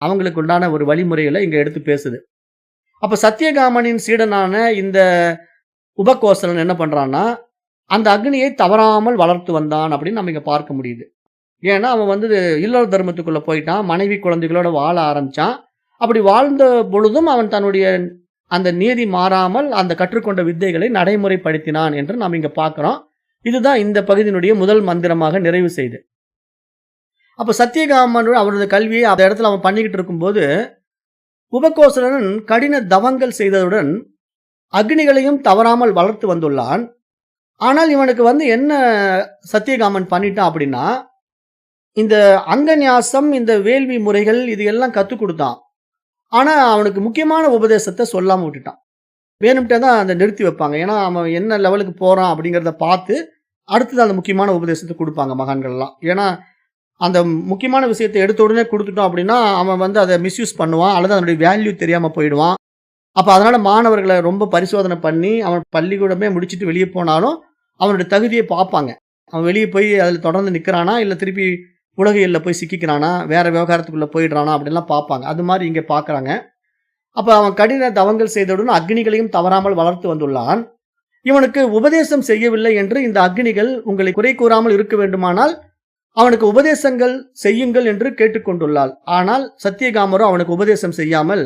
அவங்களுக்கு உண்டான ஒரு வழிமுறைகளை இங்க எடுத்து பேசுது. அப்ப சத்தியகாமனின் சீடனான இந்த உபகோசலன் என்ன பண்றான்னா, அந்த அக்னியை தவறாமல் வளர்த்து வந்தான் அப்படின்னு நம்ம இங்க பார்க்க முடியுது. ஏன்னா அவன் இல்லற தர்மத்துக்குள்ள போயிட்டான், மனைவி குழந்தைகளோட வாழ ஆரம்பிச்சான். அப்படி வாழ்ந்த பொழுதும் அவன் தன்னுடைய அந்த நீதி மாறாமல் அந்த கற்றுக்கொண்ட வித்தைகளை நடைமுறைப்படுத்தினான் என்று நாம் இங்க பார்க்கிறோம். இதுதான் இந்த பகுதியினுடைய முதல் மந்திரமாக நிறைவு செய்து. அப்ப சத்தியகாமன் அவனது கல்வியை அந்த இடத்துல அவன் பண்ணிக்கிட்டு இருக்கும்போது உபகோசலன் கடின தவங்கள் செய்ததுடன் அக்னிகளையும் தவறாமல் வளர்த்து வந்துள்ளான். ஆனால் இவனுக்கு என்ன சத்தியகாமன் பண்ணிட்டான் அப்படின்னா, இந்த அங்கநியாசம், இந்த வேள்வி முறைகள் இது எல்லாம் கத்துக் கொடுத்தான். ஆனா அவனுக்கு முக்கியமான உபதேசத்தை சொல்லாம விட்டுட்டான். வேணும்ட்டே தான் அந்த நிறுத்தி வைப்பாங்க. ஏன்னா அவன் என்ன லெவலுக்கு போறான் அப்படிங்கிறத பார்த்து அடுத்தது அந்த முக்கியமான உபதேசத்தை கொடுப்பாங்க மகான்கள்லாம். ஏன்னா அந்த முக்கியமான விஷயத்தை எடுத்த உடனே கொடுத்துட்டோம் அப்படின்னா அவன் அதை மிஸ்யூஸ் பண்ணுவான், அல்லது அதனுடைய வேல்யூ தெரியாம போயிடுவான். அப்ப அதனால மாணவர்களை ரொம்ப பரிசோதனை பண்ணி அவன் பள்ளிக்கூடமே முடிச்சுட்டு வெளியே போனாலும் அவனுடைய தகுதியை பார்ப்பாங்க. அவன் வெளியே போய் அதில் தொடர்ந்து நிற்கிறானா, இல்லை திருப்பி உலகியல்ல போய் சிக்கிக்கிறானா, வேற விவகாரத்துக்குள்ள போயிடுறானா அப்படின்லாம் பார்ப்பாங்க. அது மாதிரி இங்கே பார்க்குறாங்க. அப்ப அவன் கடின தவங்கள் செய்தவுடன் அக்னிகளையும் தவறாமல் வளர்த்து வந்துள்ளான். இவனுக்கு உபதேசம் செய்யவில்லை என்று இந்த அக்னிகள் உங்களை குறை கூறாமல் இருக்க வேண்டுமானால் அவனுக்கு உபதேசங்கள் செய்யுங்கள் என்று கேட்டுக்கொண்டுள்ளாள். ஆனால் சத்தியகாமரோ அவனுக்கு உபதேசம் செய்யாமல்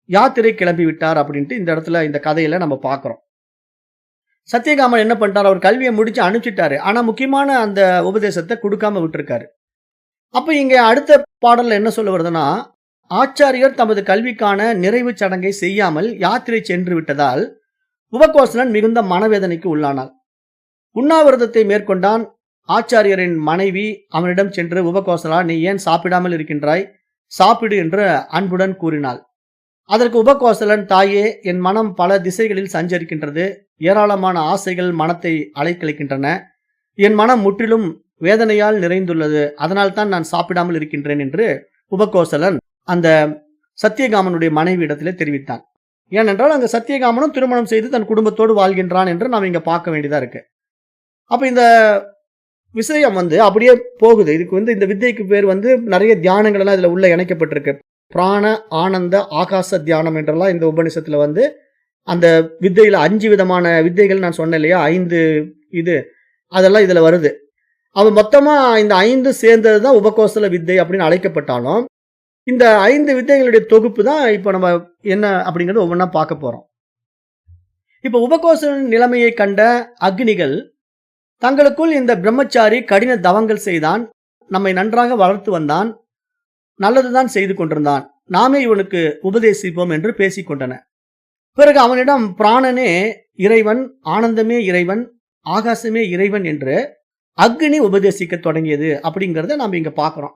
யாத்திரை கிளம்பி விட்டார் அப்படின்ட்டு இந்த இடத்துல இந்த கதையில நம்ம பார்க்கிறோம். சத்தியகாமன் என்ன பண்ணிட்டார்? அவர் கல்வியை முடிச்சு அனுப்பிச்சிட்டாரு. ஆனா முக்கியமான அந்த உபதேசத்தை கொடுக்காம விட்டுருக்காரு. அப்ப இங்க அடுத்த பாடல்ல என்ன சொல்ல வருதுன்னா, ஆச்சாரியர் தமது கல்விக்கான நிறைவு சடங்கை செய்யாமல் யாத்திரை சென்று விட்டதால் உபகோசலன் மிகுந்த மனவேதனைக்கு உள்ளானாள். உண்ணாவிரதத்தை மேற்கொண்டான். ஆச்சாரியரின் மனைவி அவனிடம் சென்று, உபகோசலா, நீ ஏன் சாப்பிடாமல் இருக்கின்றாய்? சாப்பிடு என்று அன்புடன் கூறினாள். அதற்கு உபகோசலன், தாயே, என் மனம் பல திசைகளில் சஞ்சரிக்கின்றது. ஏராளமான ஆசைகள் மனத்தை அலைக்கழிக்கின்றன. என் மனம் முற்றிலும் வேதனையால் நிறைந்துள்ளது. அதனால் தான் நான் சாப்பிடாமல் இருக்கின்றேன் என்று உபகோசலன் அந்த சத்தியகாமனுடைய மனைவி இடத்திலே தெரிவித்தான். ஏனென்றால் அங்க சத்தியகாமனும் திருமணம் செய்து தன் குடும்பத்தோடு வாழ்கின்றான் என்று நாம் இங்க பார்க்க வேண்டியதா இருக்கு. அப்ப இந்த விஷயம் அப்படியே போகுது. இதுக்கு இந்த வித்தைக்கு பேர் நிறைய தியானங்கள் எல்லாம் இதுல உள்ள இணைக்கப்பட்டிருக்கு. பிராண ஆனந்த ஆகாச தியானம் என்றெல்லாம் இந்த உபநிஷத்துல அந்த வித்தையில 5 விதமான வித்தைகள் நான் சொன்னேன் இல்லையா, 5 இது அதெல்லாம் இதுல வருது. அவ மொத்தமா இந்த 5 சேர்ந்ததுதான் உபகோசல வித்தை அப்படின்னு அழைக்கப்பட்டாலும் இந்த 5 வித்தைகளுடைய தொகுப்பு தான் இப்ப நம்ம என்ன அப்படிங்கறது ஒவ்வொன்றா பார்க்க போறோம். இப்ப உபகோசலன் நிலைமையை கண்ட அக்னிகள் தங்களுக்குள், இந்த பிரம்மச்சாரி கடின தவங்கள் செய்தான், நம்மை நன்றாக வளர்த்து வந்தான், நல்லதுதான் செய்து கொண்டிருந்தான், நாமே இவனுக்கு உபதேசிப்போம் என்று பேசிக்கொண்டன. பிறகு அவனிடம் பிராணனே இறைவன், ஆனந்தமே இறைவன், ஆகாசமே இறைவன் என்று அக்னி உபதேசிக்க தொடங்கியது அப்படிங்கிறத நம்ம இங்க பார்க்கிறோம்.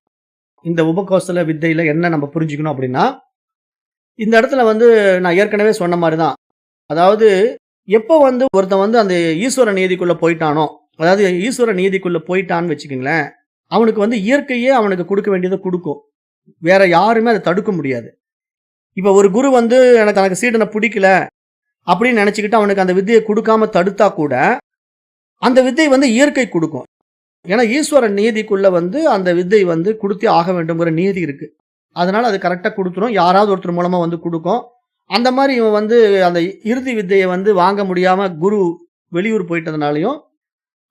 இந்த உபகோசல வித்தையில என்ன நம்ம புரிஞ்சுக்கணும் அப்படின்னா, இந்த இடத்துல நான் ஏற்கனவே சொன்ன மாதிரிதான். அதாவது எப்போ ஒருத்தன் அந்த ஈஸ்வர நீதிக்குள்ள போயிட்டானோ, அதாவது ஈஸ்வர நீதிக்குள்ள போயிட்டான்னு வச்சுக்கோங்களேன், அவனுக்கு இயற்கையே அவனுக்கு கொடுக்க வேண்டியதை கொடுக்கும். வேற யாருமே அதை தடுக்க முடியாது. இப்ப ஒரு குரு எனக்கு சீடனை பிடிக்கல அப்படின்னு நினைச்சுக்கிட்டு அவனுக்கு அந்த வித்தையை கொடுக்காம தடுத்தா கூட அந்த வித்தை இயற்கை கொடுக்கும். ஏன்னா ஈஸ்வர நீதிக்குள்ள அந்த வித்தை கொடுத்தே ஆக வேண்டும்ங்கிற நீதி இருக்கு. அதனால அது கரெக்டா கொடுத்துரும். யாராவது ஒருத்தர் மூலமா கொடுக்கும். அந்த மாதிரி இவன் அந்த இறுதி வித்தையை வாங்க முடியாம குரு வெளியூர் போயிட்டதுனாலையும்,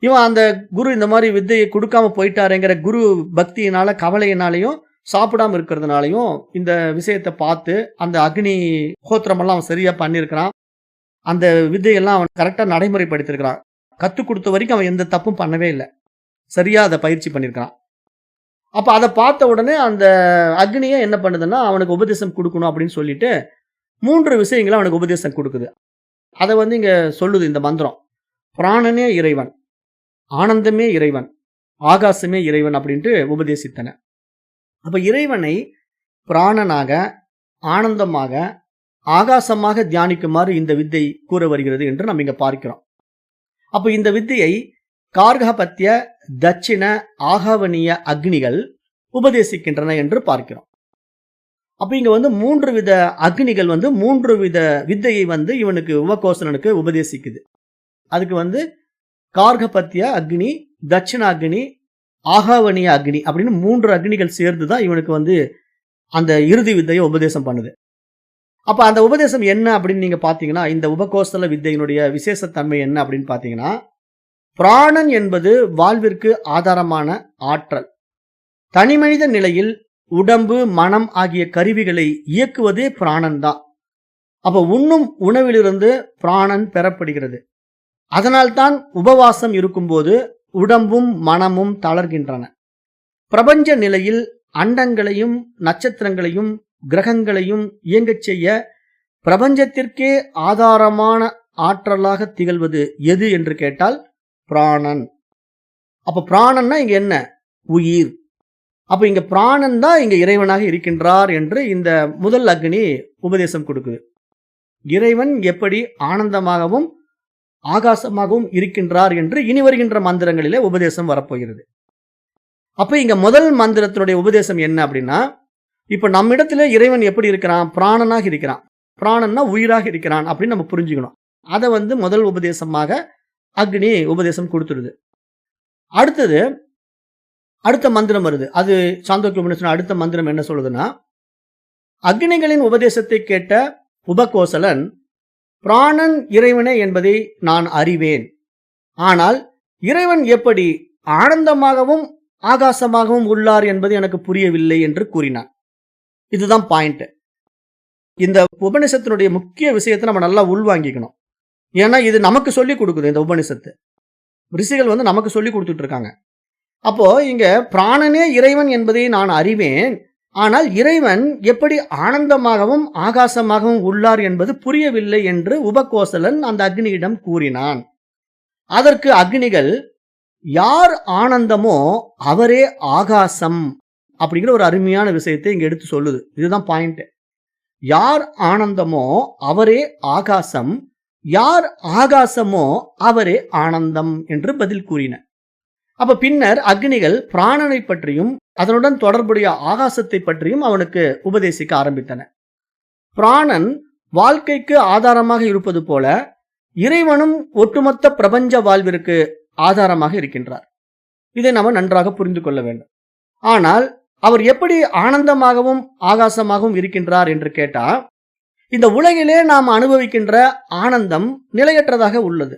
இவன் அந்த குரு இந்த மாதிரி வித்தையை கொடுக்காம போயிட்டாருங்கிற குரு பக்தியினால கவலையினாலையும் சாப்பிடாம இருக்கிறதுனாலையும் இந்த விஷயத்தை பார்த்து அந்த அக்னி ஹோத்திரமெல்லாம் அவன் சரியா பண்ணியிருக்கிறான். அந்த வித்தையெல்லாம் அவன் கரெக்டா நடைமுறைப்படுத்திருக்கிறான். கற்றுக் கொடுத்த வரைக்கும் அவன் எந்த தப்பும் பண்ணவே இல்லை. சரியா அதை பயிற்சி பண்ணியிருக்கிறான். அப்ப அதை பார்த்த உடனே அந்த அக்னியை என்ன பண்ணுதுன்னா அவனுக்கு உபதேசம் கொடுக்கணும் அப்படின்னு சொல்லிட்டு 3 விஷயங்களை அவனுக்கு உபதேசம் கொடுக்குது. அதை இங்க சொல்லுது இந்த மந்திரம். பிராணனே இறைவன், ஆனந்தமே இறைவன், ஆகாசமே இறைவன் அப்படின்ட்டு உபதேசித்தன. அப்ப இறைவனை பிராணனாக, ஆனந்தமாக, ஆகாசமாக தியானிக்குமாறு இந்த வித்தை கூற வருகிறது என்று நம்ம இங்க பார்க்கிறோம். அப்ப இந்த வித்தையை கார்கபத்திய, தட்சிண, ஆகாவனிய அக்னிகள் உபதேசிக்கின்றன என்று பார்க்கிறோம். அப்ப இங்க 3 வித அக்னிகள் 3 வித வித்தையை இவனுக்கு உபகோசலனுக்கு உபதேசிக்குது. அதுக்கு கார்கபத்திய அக்னி, தட்சிண அக்னி, ஆகாவனிய அக்னி அப்படின்னு 3 அக்னிகள் சேர்ந்துதான் இவனுக்கு அந்த இறுதி வித்தையை உபதேசம் பண்ணுது. அப்ப அந்த உபதேசம் என்ன அப்படின்னு நீங்க பாத்தீங்கன்னா, இந்த உபகோசல வித்தையினுடைய விசேஷத்தன்மை என்ன அப்படின்னு பாத்தீங்கன்னா, பிராணன் என்பது வாழ்விற்கு ஆதாரமான ஆற்றல். தனிமனித நிலையில் உடம்பு, மனம் ஆகிய கருவிகளை இயக்குவதே பிராணன் தான். அப்ப உண்ணும் உணவிலிருந்து பிராணன் பெறப்படுகிறது. அதனால்தான் உபவாசம் இருக்கும்போது உடம்பும் மனமும் தளர்கின்றன. பிரபஞ்ச நிலையில் அண்டங்களையும் நட்சத்திரங்களையும் கிரகங்களையும் இயங்கச் செய்ய பிரபஞ்சத்திற்கே ஆதாரமான ஆற்றலாக திகழ்வது எது என்று கேட்டால் பிராணன். அப்ப பிராணன்னா இங்க என்ன? உயிர். அப்ப இங்க பிராணன் தான் இங்க இறைவனாக இருக்கின்றார் என்று இந்த முதல் அக்னி உபதேசம் கொடுக்குது. இறைவன் எப்படி ஆனந்தமாகவும் ஆகாசமாகவும் இருக்கின்றார் என்று இனி வருகின்ற மந்திரங்களிலே உபதேசம் வரப்போகிறது. அப்ப இங்க முதல் மந்திரத்தினுடைய உபதேசம் என்ன அப்படின்னா, இப்ப நம்மிடத்துல இறைவன் எப்படி இருக்கிறான்? பிராணனாக இருக்கிறான். பிராணன்னா உயிராக இருக்கிறான் அப்படின்னு நம்ம புரிஞ்சுக்கணும். அதை முதல் உபதேசமாக அக்னி உபதேசம் கொடுத்துருது. அடுத்தது அடுத்த மந்திரம் வருது. அது சாந்தோக்கிய உபநிஷத்துல அடுத்த மந்திரம் என்ன சொல்லுதுன்னா, அக்னிகளின் உபதேசத்தை கேட்ட உபகோசலன் பிராணன் இறைவனே என்பதை நான் அறிவேன். ஆனால் இறைவன் எப்படி ஆனந்தமாகவும் ஆகாசமாகவும் உள்ளார் என்பது எனக்கு புரியவில்லை என்று கூறினான். இதுதான் பாயிண்ட். இந்த உபநிஷத்தினுடைய முக்கிய விஷயத்தை நம்ம நல்லா உள்வாங்கிக்கணும். ஏன்னா இது நமக்கு சொல்லி கொடுக்குது. இந்த உபநிஷத்து ரிஷிகள் நமக்கு சொல்லி கொடுத்துட்டு இருக்காங்க. அப்போ இங்க பிராணனே இறைவன் என்பதை நான் அறிவேன், ஆனால் இறைவன் எப்படி ஆனந்தமாகவும் ஆகாசமாகவும் உள்ளார் என்பது புரியவில்லை என்று உபகோசலன் அந்த அக்னியிடம் கூறினான். அதற்கு அக்னிகள், யார் ஆனந்தமோ அவரே ஆகாசம் அப்படிங்கிற ஒரு அருமையான விஷயத்தை இங்க எடுத்து சொல்லுது. இதுதான் பாயிண்ட். யார் ஆனந்தமோ அவரே ஆகாசம், யார் ஆகாசமோ அவரே ஆனந்தம் என்று பதில் கூறின. அப்ப பின்னர் அக்னிகள் பிராணனை பற்றியும் அதனுடன் தொடர்புடைய ஆகாசத்தை பற்றியும் அவனுக்கு உபதேசிக்க ஆரம்பித்தன. பிராணன் வாழ்க்கைக்கு ஆதாரமாக இருப்பது போல இறைவனும் ஒட்டுமொத்த பிரபஞ்ச வாழ்விற்கு ஆதாரமாக இருக்கின்றார். இதை நாம் நன்றாக புரிந்து கொள்ள வேண்டும். ஆனால் அவர் எப்படி ஆனந்தமாகவும் ஆகாசமாகவும் இருக்கின்றார் என்று கேட்டா, இந்த உலகிலே நாம் அனுபவிக்கின்ற ஆனந்தம் நிலையற்றதாக உள்ளது,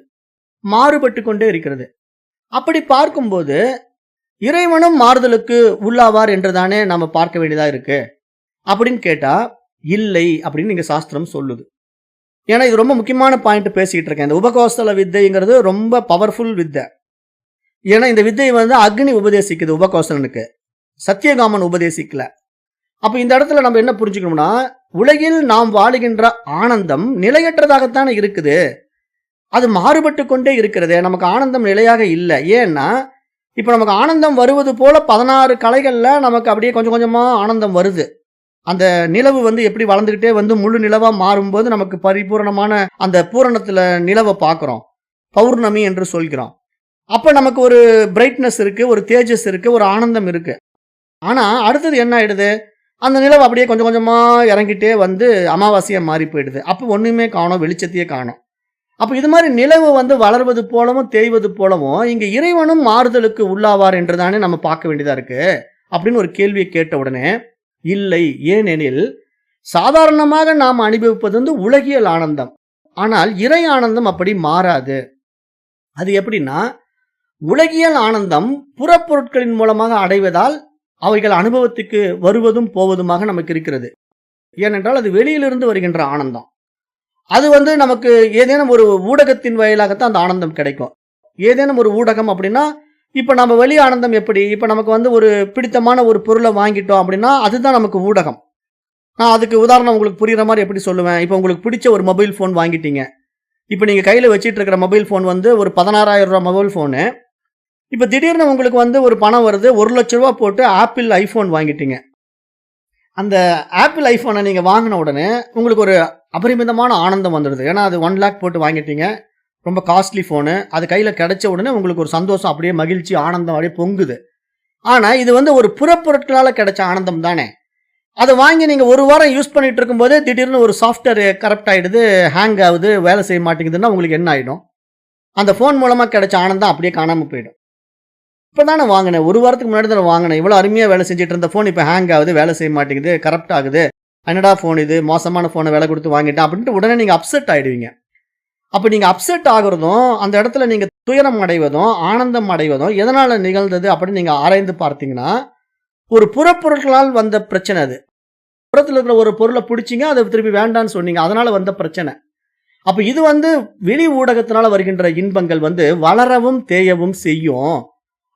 மாறுபட்டு கொண்டே இருக்கிறது. அப்படி பார்க்கும்போது இறைவனும் மாறுதலுக்கு உள்ளாவார் என்றுதானே நாம பார்க்க வேண்டியதா இருக்கு அப்படின்னு கேட்டா, இல்லை அப்படின்னு இங்க சாஸ்திரம் சொல்லுது. ஏன்னா இது ரொம்ப முக்கியமான பாயிண்ட் பேசிக்கிட்டு இருக்கேன். இந்த உபகோசல வித்தைங்கிறது ரொம்ப பவர்ஃபுல் வித்தை. ஏன்னா இந்த வித்தை அக்னி உபதேசிக்குது உபகோசலனுக்கு, சத்தியகாமன் உபதேசிக்கல. அப்ப இந்த இடத்துல நம்ம என்ன புரிஞ்சுக்கணும்னா, உலகில் நாம் வாழுகின்ற ஆனந்தம் நிலையற்றதாகத்தானே இருக்குது. அது மாறுபட்டு கொண்டே இருக்கிறதே. நமக்கு ஆனந்தம் நிலையாக இல்ல. ஏன்னா, இப்ப நமக்கு ஆனந்தம் வருவது போல 16 கலைகள்ல நமக்கு அப்படியே கொஞ்சம் கொஞ்சமா ஆனந்தம் வருது. அந்த நிலவு வந்து எப்படி வளர்ந்துகிட்டே வந்து முழு நிலவா மாறும்போது நமக்கு பரிபூரணமான அந்த பூரணத்துல நிலவ பார்க்கிறோம். பௌர்ணமி என்று சொல்கிறோம். அப்ப நமக்கு ஒரு பிரைட்னஸ் இருக்கு, ஒரு தேஜஸ் இருக்கு, ஒரு ஆனந்தம் இருக்கு. ஆனா அடுத்தது என்ன ஆயிடுது? அந்த நிலவு அப்படியே கொஞ்சம் கொஞ்சமா இறங்கிட்டே வந்து அமாவாசையா மாறி போயிடுது. அப்ப ஒண்ணுமே காணோம், வெளிச்சத்தையே காணோம். அப்ப இது மாரி நிலவு வந்து வளர்வது போலவும், தேய்வது போலவும், இங்க இறைவனும் மாறுதலுக்கு உள்ளாவார் என்று தானே நம்ம பார்க்க வேண்டியதா இருக்கு. அப்படின்னு ஒரு கேள்விய கேட்ட உடனே, இல்லை. ஏனெனில், சாதாரணமாக நாம் அனுபவிப்பது வந்து உலகியல் ஆனந்தம். ஆனால் இறை ஆனந்தம் அப்படி மாறாது. அது எப்படின்னா, உலகியல் ஆனந்தம் புறப்பொருட்களின் மூலமாக அடைவதால், அவைகள் அனுபவத்துக்கு வருவதும் போவதுமாக நமக்கு இருக்கிறது. ஏனென்றால் அது வெளியிலிருந்து வருகின்ற ஆனந்தம். அது வந்து நமக்கு ஏதேனும் ஒரு ஊடகத்தின் வாயிலாகத்தான் அந்த ஆனந்தம் கிடைக்கும். ஏதேனும் ஒரு ஊடகம் அப்படின்னா, இப்ப நம்ம வெளி ஆனந்தம் எப்படி? இப்ப நமக்கு வந்து ஒரு பிடித்தமான ஒரு பொருள வாங்கிட்டோம் அப்படின்னா, அதுதான் நமக்கு ஊடகம். நான் அதுக்கு உதாரணம் உங்களுக்கு புரியிற மாரி எப்படி சொல்லுவேன்? இப்ப உங்களுக்கு பிடிச்ச ஒரு மொபைல் ஃபோன் வாங்கிட்டீங்க. இப்ப நீங்க கையில வச்சிட்டு இருக்கிற மொபைல் ஃபோன் வந்து ஒரு ரூ. 16,000 மொபைல் ஃபோனு. இப்ப திடீர்னு உங்களுக்கு வந்து ஒரு பணம் வருது. ரூ. 1,00,000 போட்டு ஆப்பிள் ஐஃபோன் வாங்கிட்டீங்க. அந்த ஆப்பிள் ஐஃபோன நீங்க வாங்குன உடனே, உங்களுக்கு ஒரு அபரிமிதமான ஆனந்தம் வந்துடுது. ஏன்னா, அது 1,00,000 போட்டு வாங்கிட்டீங்க. ரொம்ப காஸ்ட்லி ஃபோனு. அது கையில கிடைச்ச உடனே உங்களுக்கு ஒரு சந்தோஷம், அப்படியே மகிழ்ச்சி, ஆனந்தம் அப்படியே பொங்குது. ஆனா, இது வந்து ஒரு புறப்பொருட்களால கிடைச்ச ஆனந்தம் தானே! அத வாங்கி நீங்க 1 வாரம் யூஸ் பண்ணிட்டு இருக்கும்போதே, திடீர்னு ஒரு சாஃப்ட்வேர் கரப்ட் ஆயிடுது, ஹேங் ஆகுது, வேலை செய்ய மாட்டேங்குதுன்னா உங்களுக்கு என்ன ஆயிடும்? அந்த ஃபோன் மூலமா கிடைச்ச ஆனந்தம் அப்படியே காணாம போயிடும். இப்ப தானே வாங்குனேன். 1 வாரத்துக்கு முன்னாடி தானே வாங்குனேன். இவ்வளோ அருமையா வேலை செஞ்சுட்டு இருந்த ஃபோன் இப்ப ஹேங் ஆகுது, வேலை செய்ய மாட்டேங்குது, கரப்ட் ஆகுது. என்னடா ஃபோன் இது? மோசமான ஃபோன விலை குடுத்து வாங்கிட்டேன் அப்படின்ட்டு உடனே நீங்க அப்செட் ஆயிடுவீங்க. அப்ப நீங்க அப்செட் ஆகுறதும், அந்த இடத்துல நீங்க துயரம் அடைவதும், ஆனந்தம் அடைவதும் எதனால நிகழ்ந்தது அப்படின்னு நீங்க ஆராய்ந்து பார்த்தீங்கன்னா, ஒரு புறப்பொருட்களால் வந்த பிரச்சனை அது. புறத்துல இருக்கிற ஒரு பொருள புடிச்சீங்க, அத திருப்பி வேண்டான்னு சொன்னீங்க. அதனால வந்த பிரச்சனை. அப்ப இது வந்து வெளி ஊடகத்தினால வருகின்ற இன்பங்கள் வந்து வளரவும், தேயவும் செய்யும்.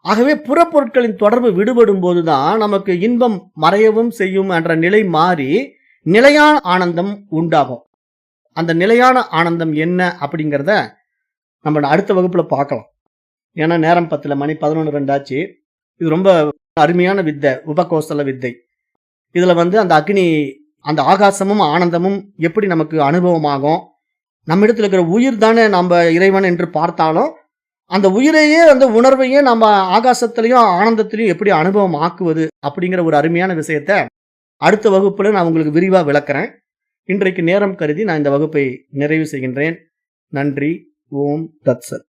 ஆகவே புறப்பொருட்களின் தொடர்பு விடுபடும் போதுதான் நமக்கு இன்பம் மறையவும் செய்யும் என்ற நிலை மாறி, நிலையான ஆனந்தம் உண்டாகும். அந்த நிலையான ஆனந்தம் என்ன அப்படிங்கிறத நம்ம அடுத்த வகுப்புல பார்க்கலாம். ஏன்னா நேரம் 10 மணி 11:02 ஆச்சு. இது ரொம்ப அருமையான வித்தை, உபகோசல வித்தை. இதுல வந்து அந்த அக்னி, அந்த ஆகாசமும் ஆனந்தமும் எப்படி நமக்கு அனுபவமாகும். நம்மிடத்துல இருக்கிற உயிர் தானே நம்ம இறைவன் என்று பார்த்தாலும், அந்த உயிரையே அந்த உணர்வையே நம்ம ஆகாசத்திலையும் ஆனந்தத்திலையும் எப்படி அனுபவம் ஆக்குவது அப்படிங்கிற ஒரு அருமையான விஷயத்த அடுத்த வகுப்புல நான் உங்களுக்கு விரிவா விளக்குறேன். இன்றைக்கு நேரம் கருதி நான் இந்த வகுப்பை நிறைவு செய்கின்றேன். நன்றி. ஓம் தத்சத்.